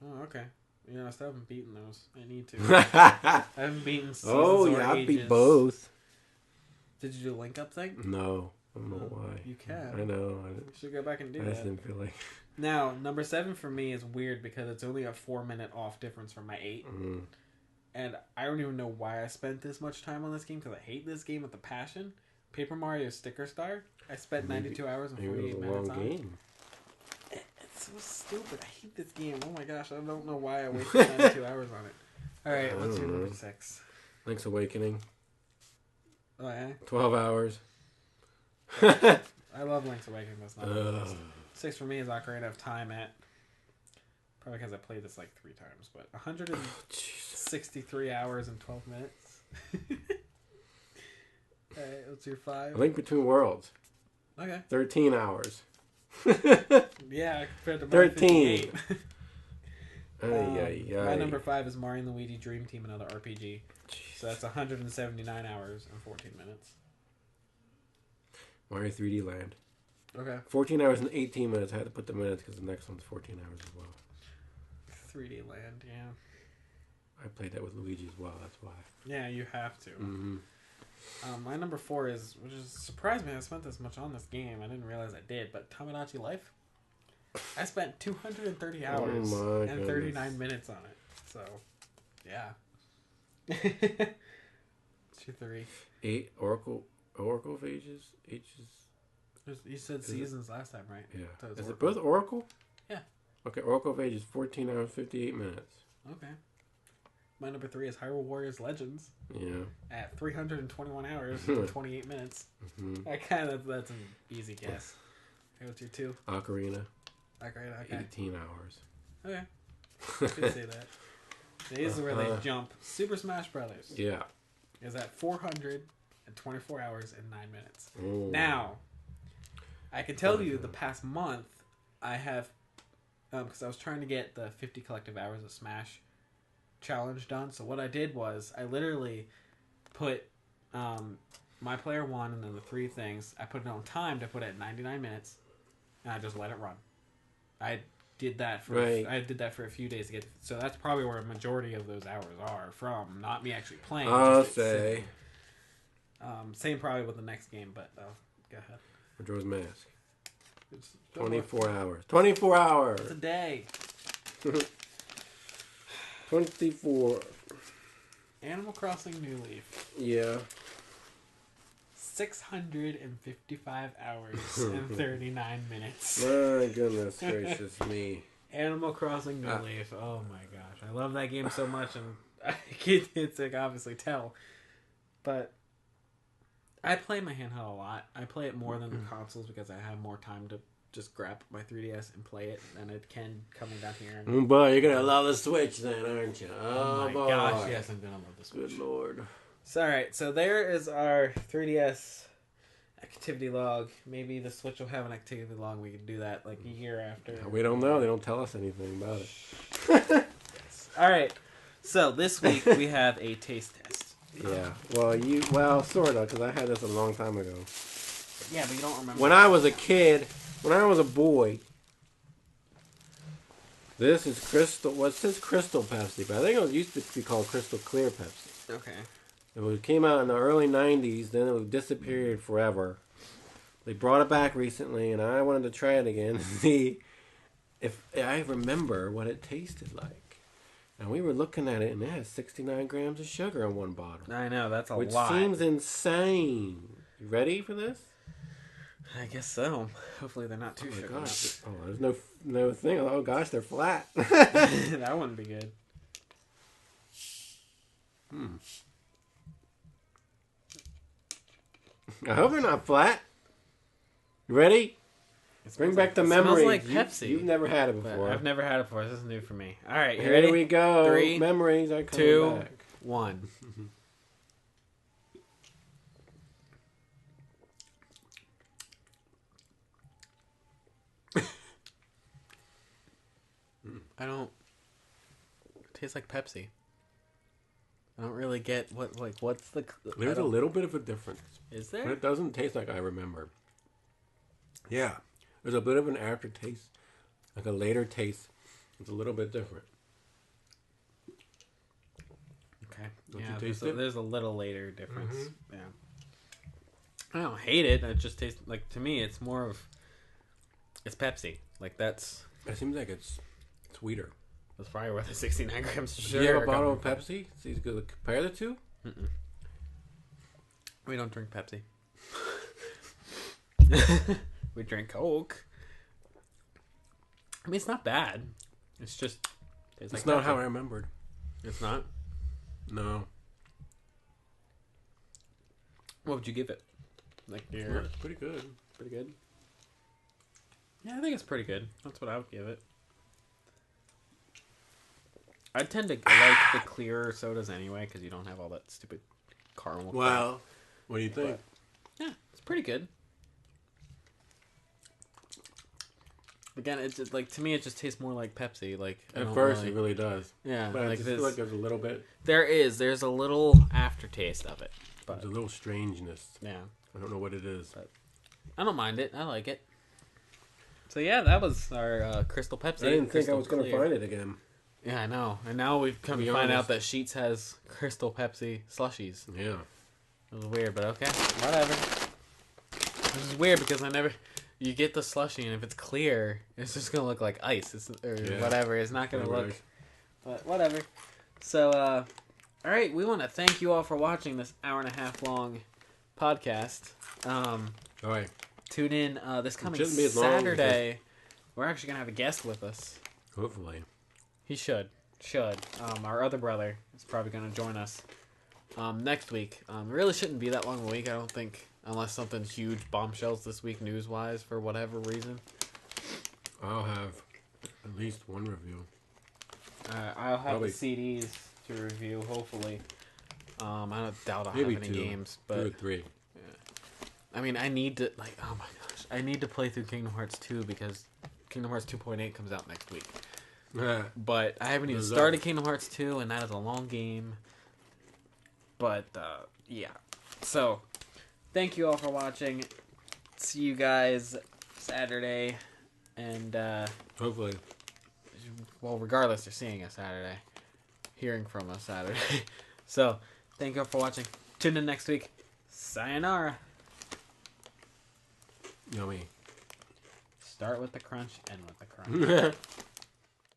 Oh, okay. Yeah, I still haven't beaten those. I need to. I haven't beaten Seasons or I Ages. beat both. Did you do the link up thing? No. I don't know why. You can. I know. You should go back and do I just that. didn't feel like... Now, number 7 for me is weird because it's only a 4-minute off difference from my 8. Mm. And I don't even know why I spent this much time on this game because I hate this game with a passion. Paper Mario Sticker Star. I spent 92 hours and Maybe 48 it was a minutes long on. game. It's so stupid. I hate this game. Oh my gosh, I don't know why I wasted 92 hours on it. Alright, what's your number 6? Link's Awakening. Oh, yeah? 12 hours. I love Link's Awakening. That's not on the list. 6 for me is Ocarina of Time at... Probably because I played this like 3 times, but 163 hours and 12 minutes. Alright, what's your 5? Link Between Worlds. Okay. 13 hours. Yeah, compared to my 13. 58. My number 5 is Mario and Luigi Dream Team, another RPG. So that's 179 hours and 14 minutes. Mario 3D Land. Okay. 14 hours and 18 minutes. I had to put the minutes because the next one's 14 hours as well. 3D Land, yeah. I played that with Luigi as well, that's why. Yeah, you have to. Mm-hmm. My number 4 is, which is surprised me I spent this much on this game. I didn't realize I did, but Tamagotchi Life. I spent 230 hours and 39 minutes on it. So, yeah. It's your 3. 8 Oracle of Ages? You said Seasons last time, right? Yeah. So it's Is it Oracle. both Oracle? Yeah. Okay, Oracle of Ages, 14 hours, 58 minutes. Okay. My number 3 is Hyrule Warriors Legends Yeah. at 321 hours and 28 minutes. Mm-hmm. That's an easy guess. What's your 2? Ocarina. Okay. 18 hours. Okay. I could say that. These are where they jump. Super Smash Brothers Yeah. is at 424 hours and 9 minutes. Ooh. Now, I can tell you the past month, I have, because I was trying to get the 50 collective hours of Smash challenge done. So what I did was, I literally put my player 1 and then the 3 things. I put it on time to put it at 99 minutes, and I just let it run. I did that for a few days to get. So that's probably where a majority of those hours are from. Not me actually playing. I'll say. Same probably with the next game, but go ahead. Majora's Mask. It's 24 hours. 24 hours. It's a day. 24. Animal Crossing New Leaf. Yeah. 655 hours and 39 minutes. My goodness gracious me. Animal Crossing New Leaf. Oh my gosh. I love that game so much, and I can obviously tell. But I play my handheld a lot. I play it more than the consoles because I have more time to just grab my 3DS and play it than it can coming down here. And boy, you're going to love the Switch then, aren't you? Oh my gosh, yes, I'm going to love the Switch. Good Lord. So, alright, so there is our 3DS activity log. Maybe the Switch will have an activity log. We can do that like a year after. We don't know. They don't tell us anything about it. Alright, so this week we have a taste test. Yeah. Well, sort of, because I had this a long time ago. Yeah, but you don't remember. When I was a kid, when I was a boy, this is Crystal. What's this Crystal Pepsi? But I think it used to be called Cystal Clear Pepsi. Okay. It came out in the early 90s, then it disappeared forever. They brought it back recently, and I wanted to try it again to see if I remember what it tasted like. And we were looking at it, and it has 69 grams of sugar in one bottle. I know, that's a lot. Which seems insane. You ready for this? I guess so. Hopefully they're not too sugar. Oh, there's no thing. Oh, gosh, they're flat. That wouldn't be good. I hope they're not flat. You ready? Bring back the memory. It smells like Pepsi. You've never had it before. I've never had it before. This is new for me. All right, you Here ready? we go. 3, Memories are coming 2, back. 1. I don't. It tastes like Pepsi. I don't really get what's the. There's a little bit of a difference. Is But there? it doesn't taste like I remember. Yeah. There's a bit of an aftertaste. Like a later taste. It's a little bit different. Okay. Don't Yeah, you taste there's, it? there's a little later difference. Yeah. I don't hate it. It just tastes like, to me, it's more of. It's Pepsi. Like, that's. It seems like it's sweeter. That's probably worth the 69 grams of Do sugar. you have a bottle of Pepsi? So you could compare the two? Mm-mm. We don't drink Pepsi. We drink Coke. I mean, it's not bad. It's just... It's not how I remembered. It's not? No. What would you give it? Like, your... It's pretty good. Pretty good? Yeah, I think it's pretty good. That's what I would give it. I tend to like the clearer sodas anyway, because you don't have all that stupid caramel. Well, what do you think? But, yeah, it's pretty good. Again, it's just, like, to me, it just tastes more like Pepsi. Like, At first, it really does. Yeah, But I like just feel like there's a little bit. There's a little aftertaste of it, but There's a little strangeness. yeah, I don't know what it is. but I don't mind it. I like it. So yeah, that was our Crystal Pepsi. I didn't think I Crystal was going to Clear. find it again. Yeah, I know. And now we've come To to be find out honest. that Sheetz has Crystal Pepsi slushies. Yeah. It was weird, but okay, whatever. This is weird because you get the slushie, and if it's clear, it's just gonna look like ice, whatever. It's not gonna look, but whatever. So, all right, we want to thank you all for watching this hour-and-a-half long podcast. All right. Tune in this coming shouldn't be as long as Saturday. We're actually gonna have a guest with us. Hopefully. He should. Our other brother is probably gonna join us next week. It really shouldn't be that long a week. I don't think Unless something huge bombshells this week news-wise for whatever reason. I'll have at least one review. I'll have Probably. the CDs to review, hopefully. I don't doubt I'll Maybe have any 2. games, 2 or but 3. I mean, I need to, like, oh my gosh, I need to play through Kingdom Hearts 2 because Kingdom Hearts 2.8 comes out next week. But I haven't even started Kingdom Hearts 2, and that is a long game. But, yeah. So, thank you all for watching. See you guys Saturday. And, Hopefully. well, regardless, you're seeing us Saturday. Hearing from us Saturday. So, thank you all for watching. Tune in next week. Sayonara. Yummy. Start with the crunch, end with the crunch.